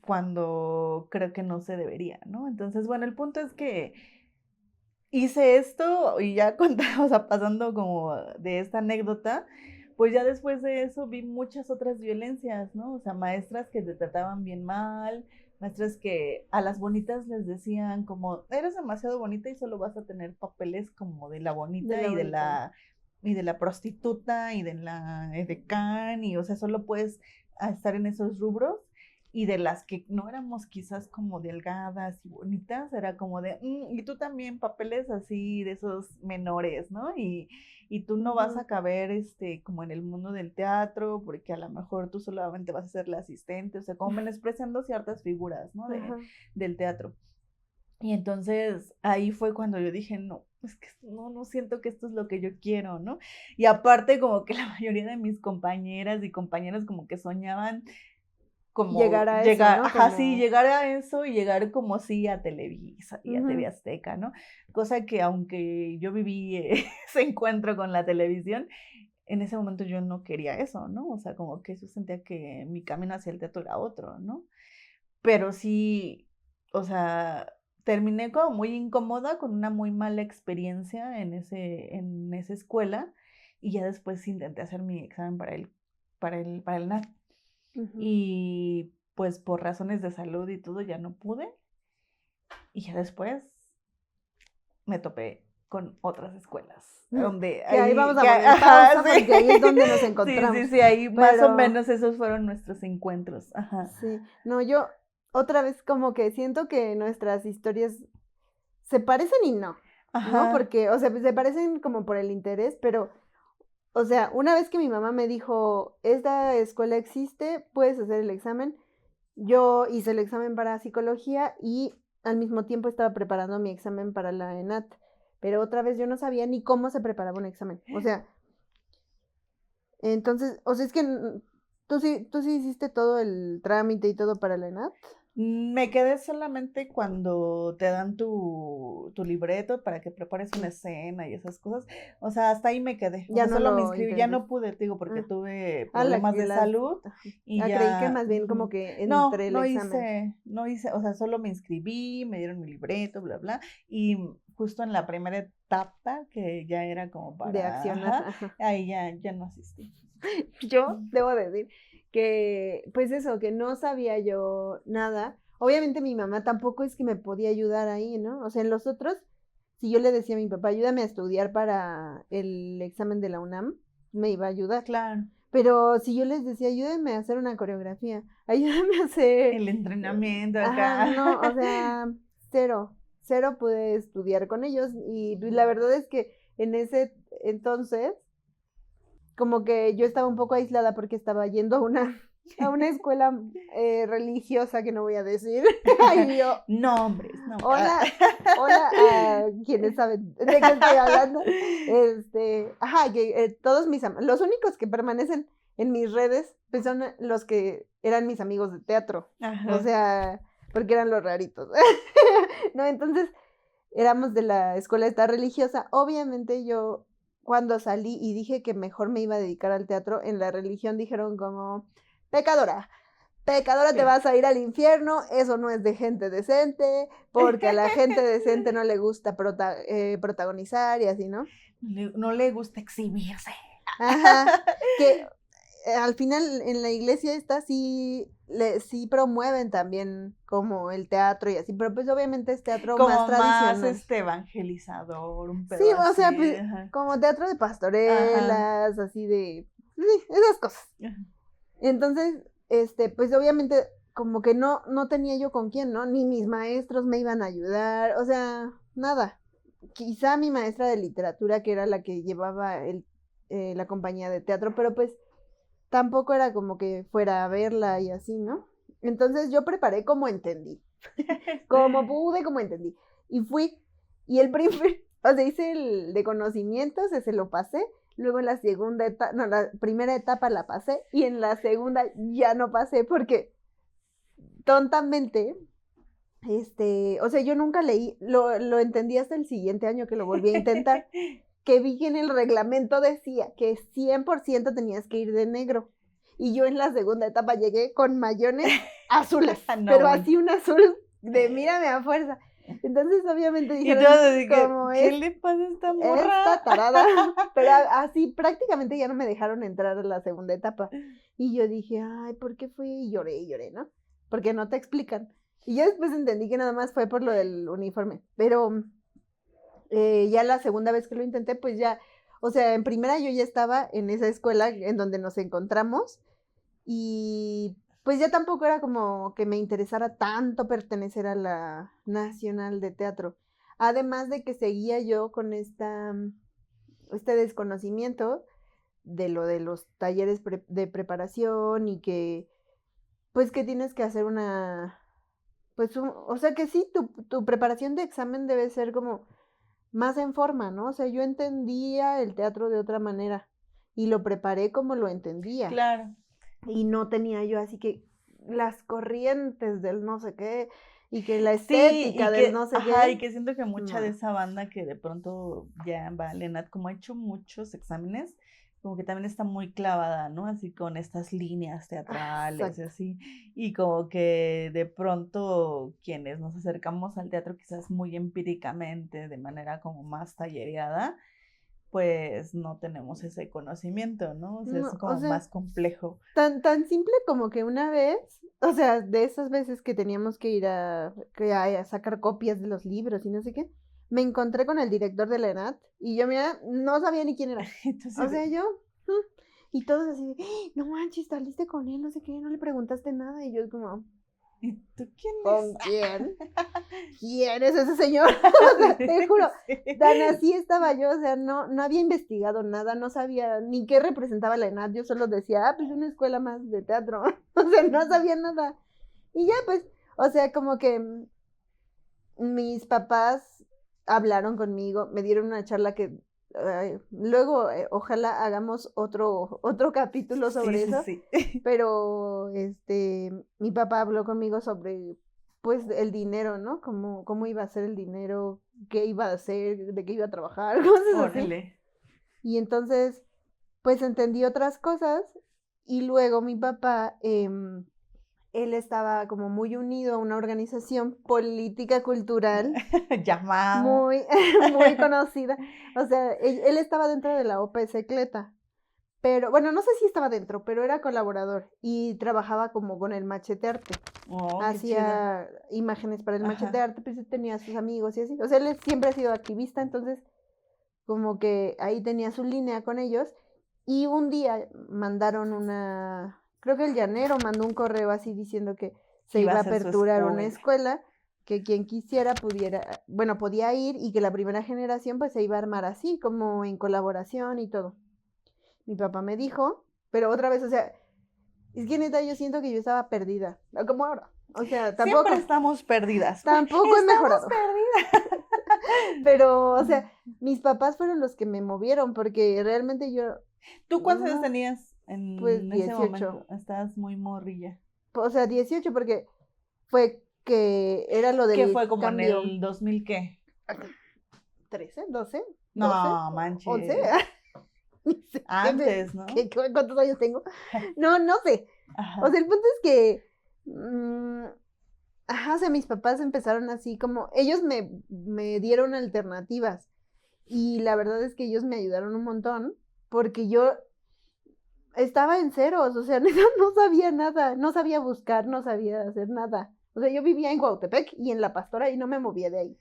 cuando creo que no se debería, ¿no? Entonces, bueno, el punto es que hice esto y ya contamos, o sea, pasando como de esta anécdota, pues ya después de eso vi muchas otras violencias, ¿no? O sea, maestras que te trataban bien mal, maestras que a las bonitas les decían como, eres demasiado bonita y solo vas a tener papeles como de la De bonita la y de bonita. la prostituta y de la edecán y, o sea, solo puedes estar en esos rubros y de las que no éramos quizás como delgadas y bonitas, era como de, y tú también, papeles así de esos menores, ¿no? Y tú no vas a caber, como en el mundo del teatro, porque a lo mejor tú solamente vas a ser la asistente, o sea, como menospreciando ciertas figuras, ¿no? Del teatro. Y entonces ahí fue cuando yo dije, no, es que no siento que esto es lo que yo quiero, ¿no? Y aparte como que la mayoría de mis compañeras y compañeros como que soñaban como Llegar a eso, llegar, ¿no? ajá, sí, Como... llegar a eso y llegar como sí a Televisa y a TV Ujú. Azteca, ¿no? Cosa que aunque yo viví ese encuentro con la televisión, en ese momento yo no quería eso, ¿no? O sea, como que yo sentía que mi camino hacia el teatro era otro, ¿no? Pero sí, o sea, terminé como muy incómoda con una muy mala experiencia en esa escuela y ya después intenté hacer mi examen para el NAT. Ujú. Y pues por razones de salud y todo ya no pude. Y ya después me topé con otras escuelas, donde Que ahí ahí, vamos a que, poner ajá, pausa sí. porque ahí es donde nos Sí, sí, encontramos. sí, ahí más o Pero menos esos fueron nuestros encuentros. Ajá. sí, no, yo otra vez como que siento que nuestras historias se parecen y no, ¿no? Ajá. Porque, o sea, se parecen como por el interés, pero, o sea, una vez que mi mamá me dijo, esta escuela existe, puedes hacer el examen, yo hice el examen para psicología y al mismo tiempo estaba preparando mi examen para la ENAT, pero otra vez yo no sabía ni cómo se preparaba un examen, o sea, entonces, o sea, es que tú sí hiciste todo el trámite y todo para la ENAT. Me quedé solamente cuando te dan tu libreto para que prepares una escena y esas cosas. O sea, hasta ahí me quedé. O Ya sea, no solo me lo inscribí, ya intenté. no pude, te digo, porque Ah, tuve la problemas que de las... salud ajá. y Creí que ya. más bien como que No, entre el no examen. hice, no hice, o sea, solo me inscribí, me dieron mi libreto, bla, bla. Y justo en la primera etapa, que ya era como De para, accionar. ajá, Ajá. ahí ya no asistí. Yo debo decir que, pues eso, que no sabía yo nada. Obviamente mi mamá tampoco es que me podía ayudar ahí, ¿no? O sea, en los otros, si yo le decía a mi papá, ayúdame a estudiar para el examen de la UNAM, me iba a ayudar. Claro. Pero si yo les decía, ayúdenme a hacer una coreografía, ayúdenme a hacer... El entrenamiento Ajá, acá. no, o sea, cero pude estudiar con ellos y la verdad es que en ese entonces como que yo estaba un poco aislada porque estaba yendo a una escuela religiosa que no voy a decir. Y yo, Nombres, no. hola a quienes saben de qué estoy hablando. Ajá, que todos los únicos que permanecen en mis redes pues son los que eran mis amigos de teatro. Ajá. O sea, porque eran los raritos. No, entonces éramos de la escuela esta religiosa. Obviamente yo cuando salí y dije que mejor me iba a dedicar al teatro, en la religión dijeron como, pecadora te vas a ir al infierno, eso no es de gente decente, porque a la gente decente no le gusta protagonizar y así, ¿no? No le gusta exhibirse. Ajá, que al final en la iglesia esta sí promueven también como el teatro y así, pero pues obviamente es teatro como más tradicional. Más evangelizador, un pedo Sí, así. O sea, pues, como teatro de pastorelas, ajá, así de, sí, esas cosas. Ajá. Entonces, pues obviamente como que no tenía yo con quién, ¿no? Ni mis maestros me iban a ayudar, o sea, nada. Quizá mi maestra de literatura, que era la que llevaba la compañía de teatro, pero pues tampoco era como que fuera a verla y así, ¿no? Entonces yo preparé como entendí, como pude, como entendí. Y fui, y el primer, o sea, hice el de conocimientos, ese lo pasé. Luego en la la primera etapa la pasé y en la segunda ya no pasé porque tontamente, o sea, yo nunca leí, lo entendí hasta el siguiente año que lo volví a intentar, que vi que en el reglamento decía que 100% tenías que ir de negro. Y yo en la segunda etapa llegué con mayones azules, no, pero bueno, así un azul de mírame a fuerza. Entonces, obviamente dijeron, como ¿qué le pasa a esta morra? Esta tarada. Pero así prácticamente ya no me dejaron entrar a la segunda etapa. Y yo dije, ay, ¿por qué fui? Y lloré, ¿no? Porque no te explican. Y yo después entendí que nada más fue por lo del uniforme. Pero ya la segunda vez que lo intenté, pues ya, o sea, en primera yo ya estaba en esa escuela en donde nos encontramos. Y pues ya tampoco era como que me interesara tanto pertenecer a la Nacional de Teatro. Además de que seguía yo con este desconocimiento de lo de los talleres de preparación y que pues que tienes que hacer o sea que sí, tu preparación de examen debe ser como más en forma, ¿no? O sea, yo entendía el teatro de otra manera y lo preparé como lo entendía. Claro. Y no tenía yo así que las corrientes del no sé qué y que la estética del no sé qué. Y que siento que mucha de esa banda que de pronto ya va Lenat, como ha hecho muchos exámenes, como que también está muy clavada, ¿no? Así con estas líneas teatrales y así. Y como que de pronto quienes nos acercamos al teatro quizás muy empíricamente, de manera como más tallereada, pues no tenemos ese conocimiento, ¿no? O sea, es como más complejo. Tan simple como que una vez, o sea, de esas veces que teníamos que ir a sacar copias de los libros y no sé qué, me encontré con el director de la ENAD y yo, mira, no sabía ni quién era. Entonces, o sea, yo, y todos así, no manches, saliste con él, no sé qué, no le preguntaste nada, y yo como... ¿Y tú quién ¿Con quién? ¿Quién es ese señor? Te juro, tan así estaba yo, o sea, no había investigado nada, no sabía ni qué representaba la ENAD, yo solo decía, pues una escuela más de teatro, o sea, no sabía nada. Y ya, pues, o sea, como que mis papás hablaron conmigo, me dieron una charla que luego ojalá hagamos otro capítulo sobre eso, pero mi papá habló conmigo sobre pues el dinero, ¿no? Cómo iba a ser el dinero, qué iba a hacer, de qué iba a trabajar, cosas así. Y entonces pues entendí otras cosas y luego mi papá él estaba como muy unido a una organización política cultural llamada muy conocida. O sea, él estaba dentro de la OP Secleta. Pero, bueno, no sé si estaba dentro, pero era colaborador y trabajaba como con el Machete Arte. Hacía imágenes para el Machete Arte, pues tenía sus amigos y así. O sea, él siempre ha sido activista, entonces como que ahí tenía su línea con ellos. Y un día mandaron creo que el llanero mandó un correo así diciendo que se iba a ser su aperturar una escuela. escuela, que quien quisiera podía ir y que la primera generación pues se iba a armar así, como en colaboración y todo. Mi papá me dijo, pero otra vez, o sea, es que neta yo siento que yo estaba perdida, como ahora. O sea, tampoco, Siempre estamos perdidas. tampoco he mejorado. Perdidas. Pero, o sea, mis papás fueron los que me movieron porque realmente yo... ¿Tú cuántos años no, tenías en pues ese 18. momento? Estabas muy morrilla. O sea, 18 porque fue que era lo del ¿Qué fue como cambio. en el 2000 qué? 13, 12, No, 12, manches. 11. Ni sé, Antes, ¿no? ¿Cuántos años tengo? No sé. Ajá. O sea, el punto es que... o sea, mis papás empezaron así como... Ellos me dieron alternativas. Y la verdad es que ellos me ayudaron un montón. Porque yo estaba en ceros. O sea, no sabía nada. No sabía buscar, no sabía hacer nada. O sea, yo vivía en Cuautepec y en La Pastora y no me movía de ahí.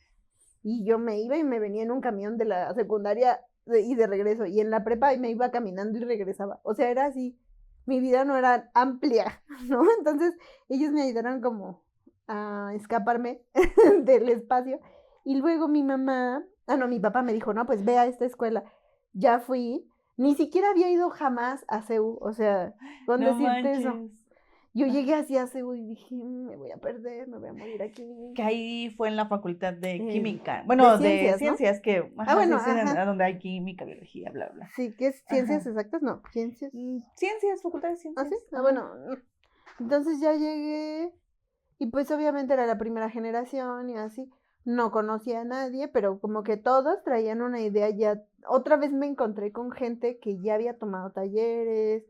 Y yo me iba y me venía en un camión de la secundaria y de regreso. Y en la prepa y me iba caminando y regresaba. O sea, era así. Mi vida no era amplia, ¿no? Entonces ellos me ayudaron como a escaparme del espacio. Y luego mi papá me dijo, no, pues ve a esta escuela. Ya fui. Ni siquiera había ido jamás a CEU. O sea, con No decirte eso. manches. Yo llegué así a CEU y dije, me voy a perder, me voy a morir aquí. Que ahí fue en la facultad de química. De Bueno, ciencias, de ¿no? ciencias, que Bueno, sí, ajá. donde hay química, biología, bla, bla. Sí, ¿qué es ciencias Ajá. exactas? No, ciencias. Ciencias, facultad de ¿Ah, ciencias. sí? Ajá. Bueno, entonces ya llegué y pues obviamente era la primera generación y así. No conocía a nadie, pero como que todos traían una idea ya. Otra vez me encontré con gente que ya había tomado talleres,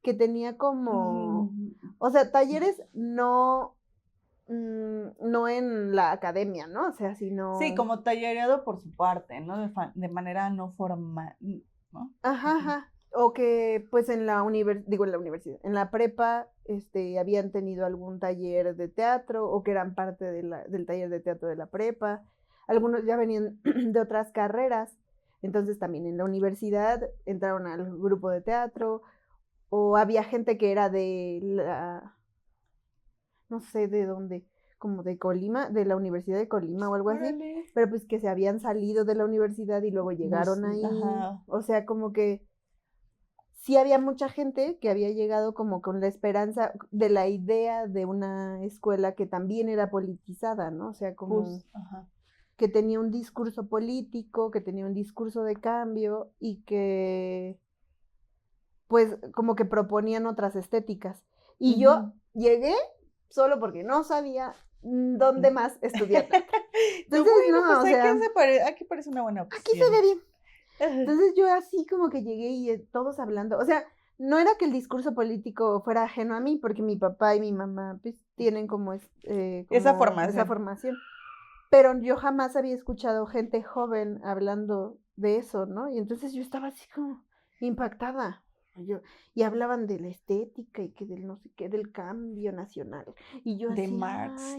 que tenía como, o sea, talleres no en la academia, ¿no? O sea, sino... Sí, como tallereado por su parte, ¿no? De manera no formal, ¿no? Ajá. O que pues en la universidad, en la prepa, habían tenido algún taller de teatro o que eran parte del taller de teatro de la prepa. Algunos ya venían de otras carreras, entonces también en la universidad entraron al grupo de teatro o había gente que era no sé de dónde, como de Colima, de la Universidad de Colima o algo así, Órale. pero pues que se habían salido de la universidad y luego llegaron ahí. Ajá. O sea, como que sí había mucha gente que había llegado como con la esperanza de la idea de una escuela que también era politizada, ¿no? O sea, como Ajá. que tenía un discurso político, que tenía un discurso de cambio y que pues como que proponían otras estéticas. Y yo llegué solo porque no sabía dónde más estudiar teatro. Entonces, bueno, no, o pues sea, aquí parece una buena opción. aquí se ve bien. Entonces yo así como que llegué y todos hablando, o sea, no era que el discurso político fuera ajeno a mí, porque mi papá y mi mamá pues tienen como, Esa esa formación, pero yo jamás había escuchado gente joven hablando de eso, ¿no? Y entonces yo estaba así como impactada. Y hablaban de la estética y que del no sé qué, del cambio nacional. Y yo de así, Marx,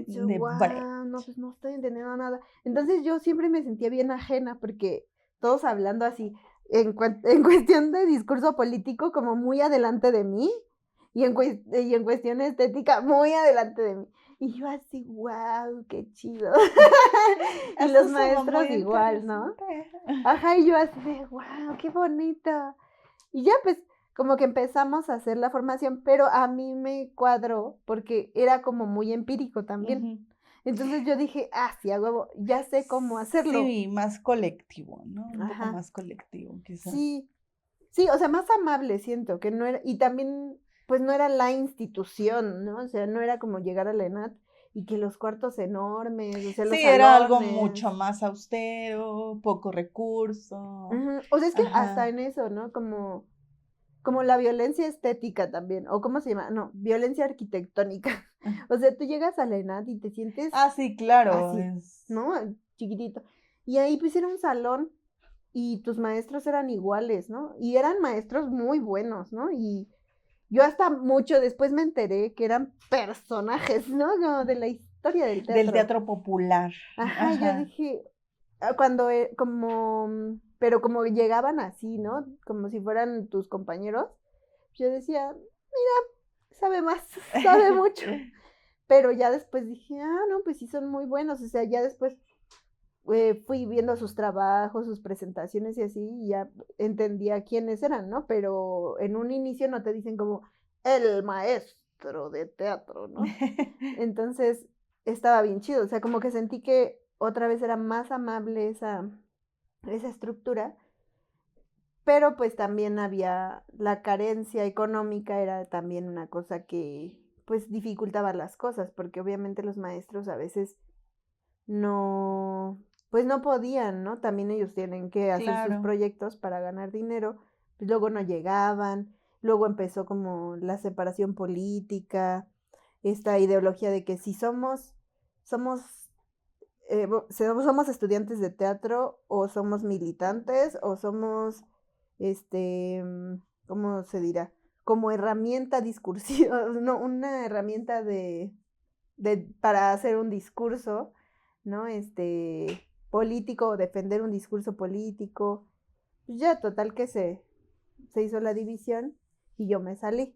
y yo, de Brecht. no, pues no estoy entendiendo nada. Entonces yo siempre me sentía bien ajena porque todos hablando así, en cuestión de discurso político, como muy adelante de mí, y en cuestión estética, muy adelante de mí. Y yo así, wow, qué chido. Y los maestros igual, ¿no? Ajá, y yo así de, wow, qué bonito. Y ya pues como que empezamos a hacer la formación, pero a mí me cuadró porque era como muy empírico también. Entonces yo dije, sí, a huevo, ya sé cómo hacerlo. Sí, más colectivo, ¿no? Un Ajá. poco más colectivo, quizás. Sí, o sea, más amable siento, que no era, y también, pues no era la institución, ¿no? O sea, no era como llegar a la ENAT y que los cuartos enormes, o sea, los Sí, era algo salones. mucho más austero, poco recurso. O sea, es que Ajá. hasta en eso, ¿no? Como la violencia estética también, o ¿cómo se llama? No, violencia arquitectónica. O sea, tú llegas a la ENAD y te sientes Sí, claro. así, ¿no? Chiquitito. Y ahí pues era un salón y tus maestros eran iguales, ¿no? Y eran maestros muy buenos, ¿no? Y yo hasta mucho después me enteré que eran personajes, ¿no? Como de la historia del teatro. Del teatro popular. Ajá. Yo dije, cuando, como pero como llegaban así, ¿no? Como si fueran tus compañeros, yo decía, sabe más, sabe mucho. Pero ya después dije, no, pues sí son muy buenos. O sea, ya después fui viendo sus trabajos, sus presentaciones y así, y ya entendía quiénes eran, ¿no? Pero en un inicio no te dicen como el maestro de teatro, ¿no? Entonces estaba bien chido. O sea, como que sentí que otra vez era más amable esa estructura. Pero pues también había la carencia económica, era también una cosa que pues dificultaba las cosas, porque obviamente los maestros a veces no, pues no podían, ¿no? También ellos tienen que hacer sus Claro. proyectos para ganar dinero, pues luego no llegaban, luego empezó como la separación política, esta ideología de que si somos somos estudiantes de teatro o somos militantes o somos, ¿cómo se dirá? Como herramienta discursiva, no, una herramienta para hacer un discurso, ¿no? Político o defender un discurso político. Pues ya, total que se hizo la división y yo me salí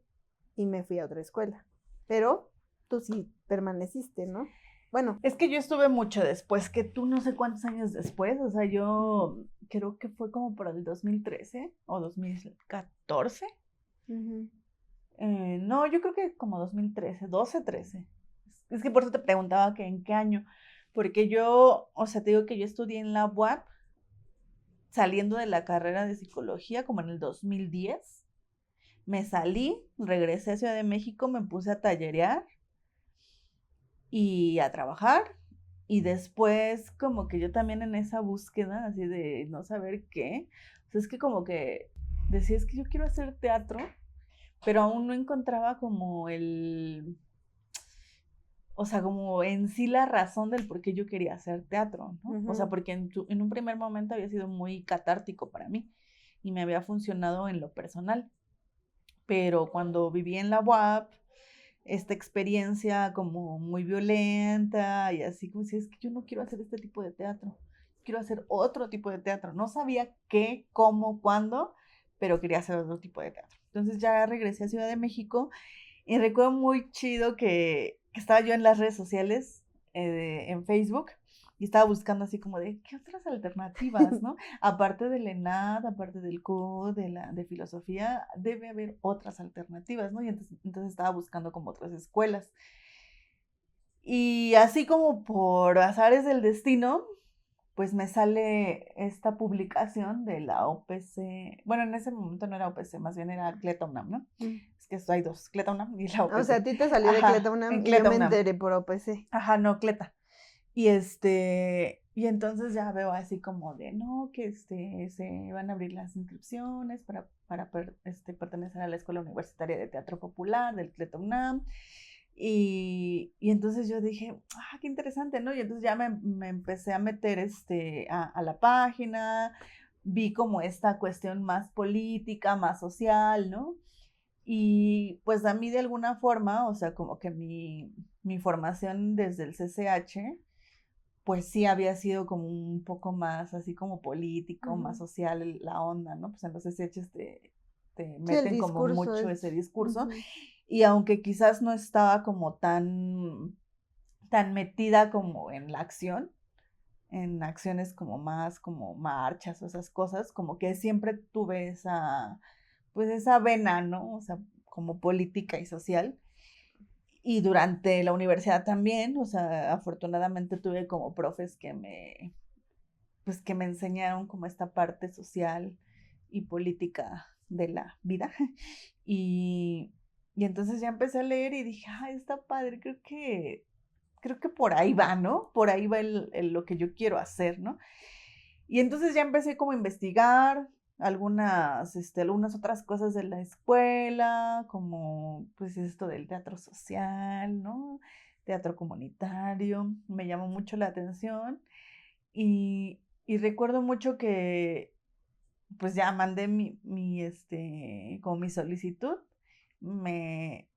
y me fui a otra escuela. Pero tú sí permaneciste, ¿no? Bueno, Es que yo estuve mucho después que tú, no sé cuántos años después, o sea, yo creo que fue como por el 2013 o 2014. ujú, No, yo creo que como 2013, 12, 13. Es que por eso te preguntaba que en qué año, porque yo, o sea, te digo que yo estudié en la UAP saliendo de la carrera de psicología como en el 2010. Me salí, regresé a Ciudad de México, me puse a tallerear y a trabajar. Y después como que yo también en esa búsqueda así de no saber qué, o sea, es que como que decía, es que yo quiero hacer teatro, pero aún no encontraba como o sea, como en sí la razón del por qué yo quería hacer teatro, ¿no? O sea, ujú, porque en un primer momento había sido muy catártico para mí y me había funcionado en lo personal, pero cuando viví en la UAP, esta experiencia como muy violenta y así como si es que yo no quiero hacer este tipo de teatro, quiero hacer otro tipo de teatro. No sabía qué, cómo, cuándo, pero quería hacer otro tipo de teatro. Entonces ya regresé a Ciudad de México y recuerdo muy chido que estaba yo en las redes sociales, en Facebook, y estaba buscando así como de, ¿qué otras alternativas, no? Aparte del ENAD, aparte del CUD, de filosofía, debe haber otras alternativas, ¿no? Y entonces estaba buscando como otras escuelas. Y así como por azares del destino, pues me sale esta publicación de la OPC. Bueno, en ese momento no era OPC, más bien era Cleta UNAM, ¿no? mm. Es que esto hay dos, Cleta UNAM y la O sea, a OPC. ti te salió de Cleta Ajá, UNAM en y yo Cleta me UNAM. enteré por OPC. Ajá, no, Cleta. Y entonces ya veo así como de, no, que se van a abrir las inscripciones para pertenecer a la Escuela Universitaria de Teatro Popular del Cleta UNAM. Y entonces yo dije, qué interesante, ¿no? Y entonces ya me empecé a meter a la página, vi como esta cuestión más política, más social, ¿no? Y pues a mí de alguna forma, o sea, como que mi formación desde el CCH, pues sí había sido como un poco más así como político, más Ujú. social la onda, ¿no? Pues en los CCHs te Sí, el meten como discurso mucho es. ese discurso Ujú, y aunque quizás no estaba como tan metida como en la acción, en acciones como más como marchas o esas cosas, como que siempre tuve pues esa vena, ¿no? O sea, como política y social. Y durante la universidad también, o sea, afortunadamente tuve como profes pues que me enseñaron como esta parte social y política de la vida. Y, y entonces ya empecé a leer y dije, está padre, creo que por ahí va, ¿no? Por ahí va lo que yo quiero hacer, ¿no? Y entonces ya empecé como a investigar algunas otras cosas de la escuela, como pues esto del teatro social, ¿no? Teatro comunitario, me llamó mucho la atención y recuerdo mucho que pues ya mandé como mi solicitud, me,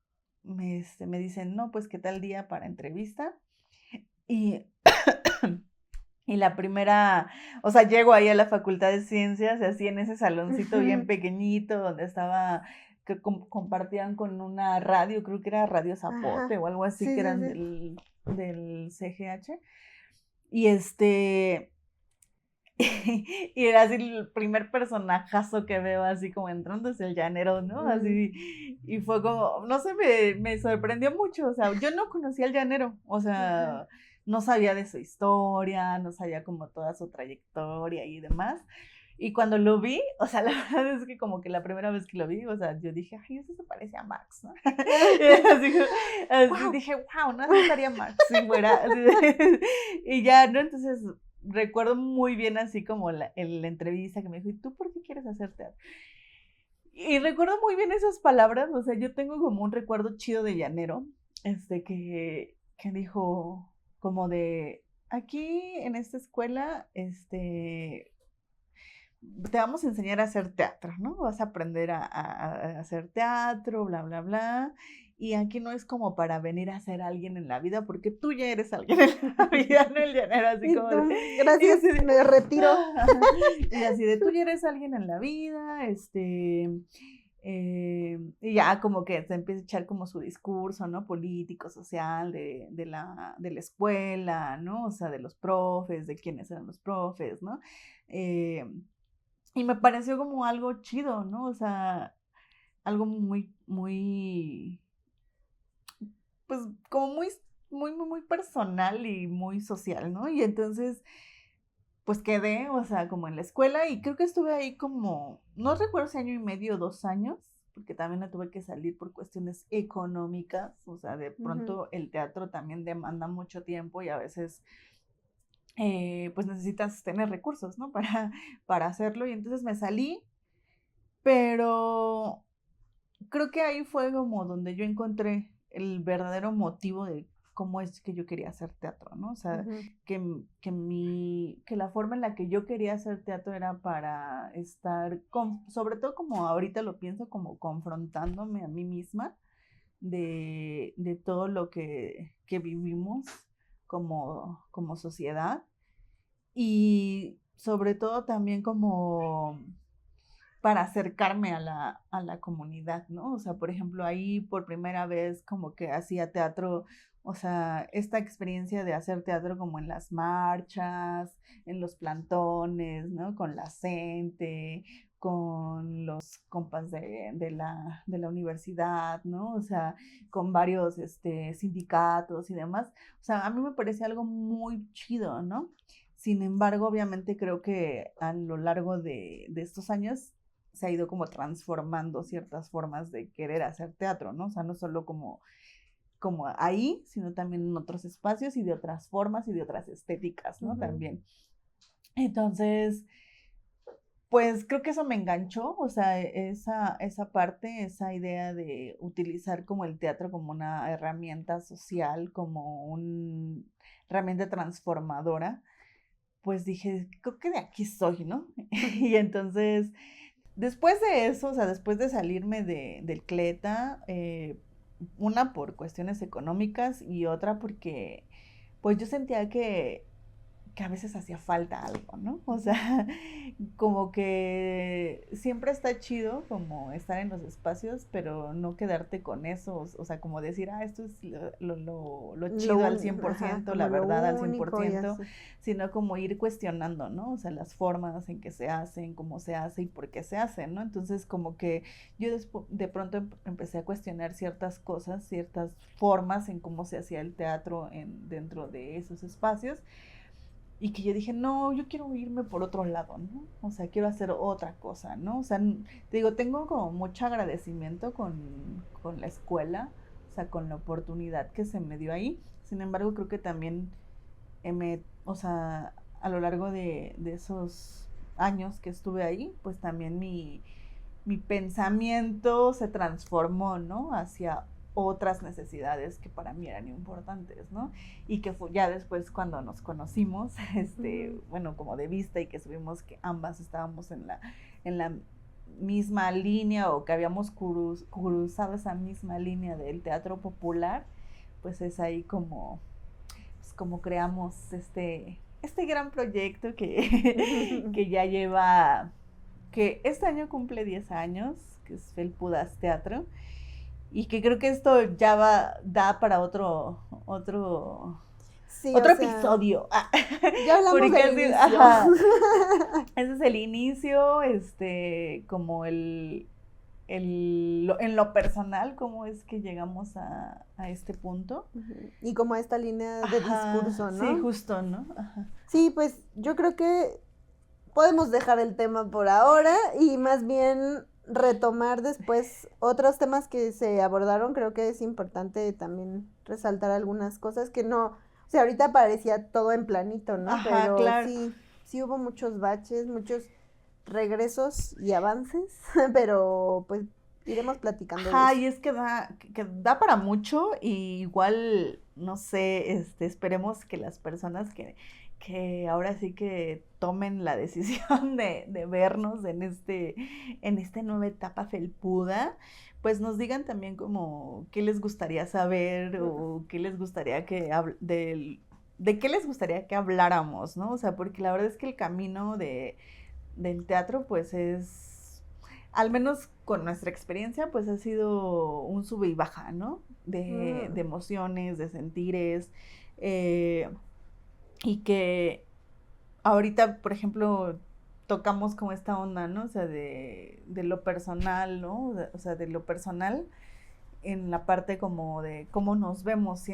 me dicen, no, pues qué tal día para entrevista y Y la primera, o sea, llego ahí a la Facultad de Ciencias, así en ese saloncito bien pequeñito, donde estaba, que compartían con una radio, creo que era Radio Zapote Ajá. o algo así, Sí, que sí, eran sí. del CGH. Y y era así el primer personajazo que veo así como entrando es el llanero, ¿no? Mm, Así, y fue como, no sé, me sorprendió mucho, o sea, yo no conocía al llanero, o ajá. sea, no sabía de su historia, no sabía como toda su trayectoria y demás. Y cuando lo vi, o sea, la verdad es que como que la primera vez que lo vi, o sea, yo dije, ay, eso se parece a Max, ¿no? Y así Wow. dije, wow, no, así estaría Max, si fuera, así y ya, ¿no? Entonces, recuerdo muy bien así como la entrevista que me dijo, ¿y tú por qué quieres hacer teatro? Y recuerdo muy bien esas palabras, o sea, yo tengo como un recuerdo chido de llanero, que dijo como de, aquí en esta escuela, te vamos a enseñar a hacer teatro, ¿no? Vas a aprender a hacer teatro, bla, bla, bla. Y aquí no es como para venir a ser alguien en la vida, porque tú ya eres alguien en la vida, ¿no? El llanero, así Y como de, tú, y gracias, así de, me retiro. y así de, tú ya eres alguien en la vida, y ya como que se empieza a echar como su discurso, ¿no? Político, social, de la escuela, ¿no? O sea, de los profes, de quiénes eran los profes, ¿no? Eh, y me pareció como algo chido, ¿no? O sea, algo muy, muy, pues como muy, muy, muy, muy personal y muy social, ¿no? Y entonces, pues quedé, o sea, como en la escuela y creo que estuve ahí como, no recuerdo si año y medio o 2 años, porque también me tuve que salir por cuestiones económicas, o sea, de Ujú. pronto el teatro también demanda mucho tiempo y a veces pues necesitas tener recursos, ¿no? Para hacerlo y entonces me salí, pero creo que ahí fue como donde yo encontré el verdadero motivo de cómo es que yo quería hacer teatro, ¿no? O sea, Ujú. que la forma en la que yo quería hacer teatro era para estar, sobre todo como ahorita lo pienso, como confrontándome a mí misma de todo lo que vivimos como sociedad y sobre todo también como para acercarme a la comunidad, ¿no? O sea, por ejemplo, ahí por primera vez como que hacía teatro, o sea, esta experiencia de hacer teatro como en las marchas, en los plantones, ¿no? Con la gente, con los compas de la universidad, ¿no? O sea, con varios sindicatos y demás. O sea, a mí me parece algo muy chido, ¿no? Sin embargo, obviamente creo que a lo largo de estos años se ha ido como transformando ciertas formas de querer hacer teatro, ¿no? O sea, no solo como ahí, sino también en otros espacios y de otras formas y de otras estéticas, ¿no? Ujú. También. Entonces, pues creo que eso me enganchó, o sea, esa parte, esa idea de utilizar como el teatro como una herramienta social, como una herramienta transformadora, pues dije, creo que de aquí soy, ¿no? Y entonces después de eso, o sea, después de salirme del Cleta, una por cuestiones económicas y otra porque, pues yo sentía que a veces hacía falta algo, ¿no? O Ujú. sea, como que siempre está chido como estar en los espacios, pero no quedarte con eso, o sea, como decir, esto es lo chido al cien por Ajá, ciento, la como lo verdad al cien por único y ciento, así. sino como ir cuestionando, ¿no? O sea, las formas en que se hacen, cómo se hace y por qué se hace, ¿no? Entonces, como que yo de pronto empecé a cuestionar ciertas cosas, ciertas formas en cómo se hacía el teatro dentro de esos espacios y que yo dije, no, yo quiero irme por otro lado, ¿no? O sea, quiero hacer otra cosa, ¿no? O sea, te digo, tengo como mucho agradecimiento con la escuela, o sea, con la oportunidad que se me dio ahí. Sin embargo, creo que también, o sea, a lo largo de esos años que estuve ahí, pues también mi pensamiento se transformó, ¿no? Hacia otras necesidades que para mí eran importantes, ¿no? Y que fue ya después cuando nos conocimos, Ujú. bueno, como de vista y que subimos que ambas estábamos en la misma línea o que habíamos cruzado esa misma línea del teatro popular, pues es ahí como, pues como creamos este gran proyecto que ya lleva, que este año cumple 10 años, que es Felpudas Teatro, y que creo que esto ya da para otro Sí, o sea, episodio. ya hablamos Porque del inicio. ajá, ese es el inicio, como en lo personal, cómo es que llegamos a este punto. Y como esta línea de discurso, ¿no? Sí, justo, ¿no? Ajá. Sí, pues yo creo que podemos dejar el tema por ahora y más bien retomar después otros temas que se abordaron. Creo que es importante también resaltar algunas cosas que no, o sea, ahorita parecía todo en planito, ¿no? Ajá, pero claro. sí hubo muchos baches, muchos regresos y avances, pero pues iremos platicando Ajá, de eso. y es que da para mucho, y igual, no sé, esperemos que las personas que ahora sí que tomen la decisión de vernos en esta nueva etapa felpuda, pues nos digan también como qué les gustaría saber o qué les gustaría de qué les gustaría que habláramos, ¿no? O sea, porque la verdad es que el camino del teatro, pues es, al menos con nuestra experiencia, pues ha sido un sube y baja, ¿no? De emociones, de sentires, y que ahorita, por ejemplo, tocamos como esta onda, ¿no? O sea, de lo personal, ¿no? O sea, de lo personal en la parte como de cómo nos vemos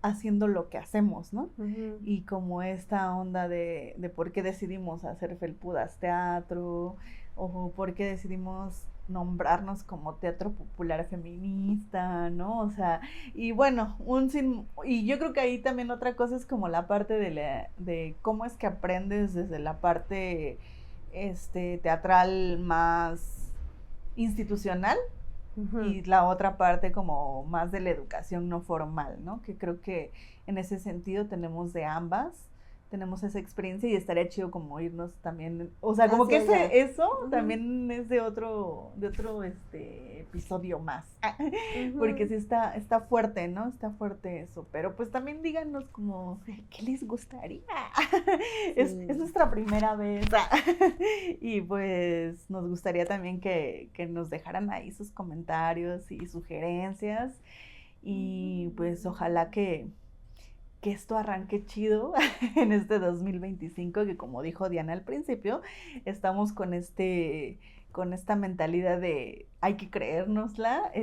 haciendo lo que hacemos, ¿no? Y como esta onda de por qué decidimos hacer Felpudas Teatro, o por qué decidimos nombrarnos como teatro popular feminista, ¿no? O sea, y bueno, y yo creo que ahí también otra cosa es como la parte de cómo es que aprendes desde la parte teatral más institucional, y la otra parte como más de la educación no formal, ¿no? Que creo que en ese sentido tenemos de ambas, tenemos esa experiencia, y estaría chido como irnos también, o sea, como que eso también es de otro episodio más, porque sí está fuerte, ¿no? Está fuerte eso, pero pues también díganos como, ¿qué les gustaría? Es nuestra primera vez, y pues nos gustaría también que nos dejaran ahí sus comentarios y sugerencias, y pues ojalá que esto arranque chido en este 2025, que como dijo Diana al principio, estamos con esta mentalidad de hay que creérnosla,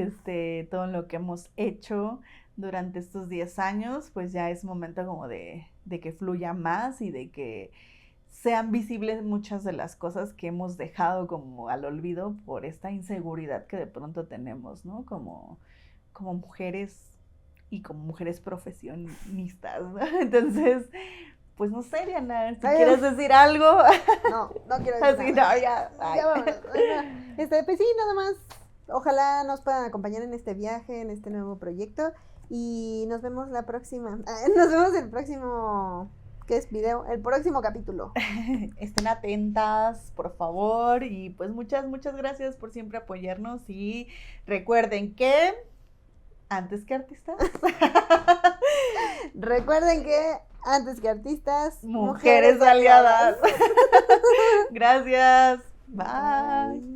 todo lo que hemos hecho durante estos 10 años, pues ya es momento como de que fluya más, y de que sean visibles muchas de las cosas que hemos dejado como al olvido por esta inseguridad que de pronto tenemos, ¿no? Como mujeres, y como mujeres profesionistas, ¿no? Entonces, pues no sé, Diana, si quieres decir algo. No quiero decir nada. No, ya vámonos. Pues sí, nada más. Ojalá nos puedan acompañar en este viaje, en este nuevo proyecto, y nos vemos la próxima. Nos vemos el próximo, ¿qué es? Video, el próximo capítulo. Estén atentas, por favor, y pues muchas gracias por siempre apoyarnos, y recuerden que antes que artistas. Recuerden que antes que artistas, mujeres aliadas. Gracias. Bye.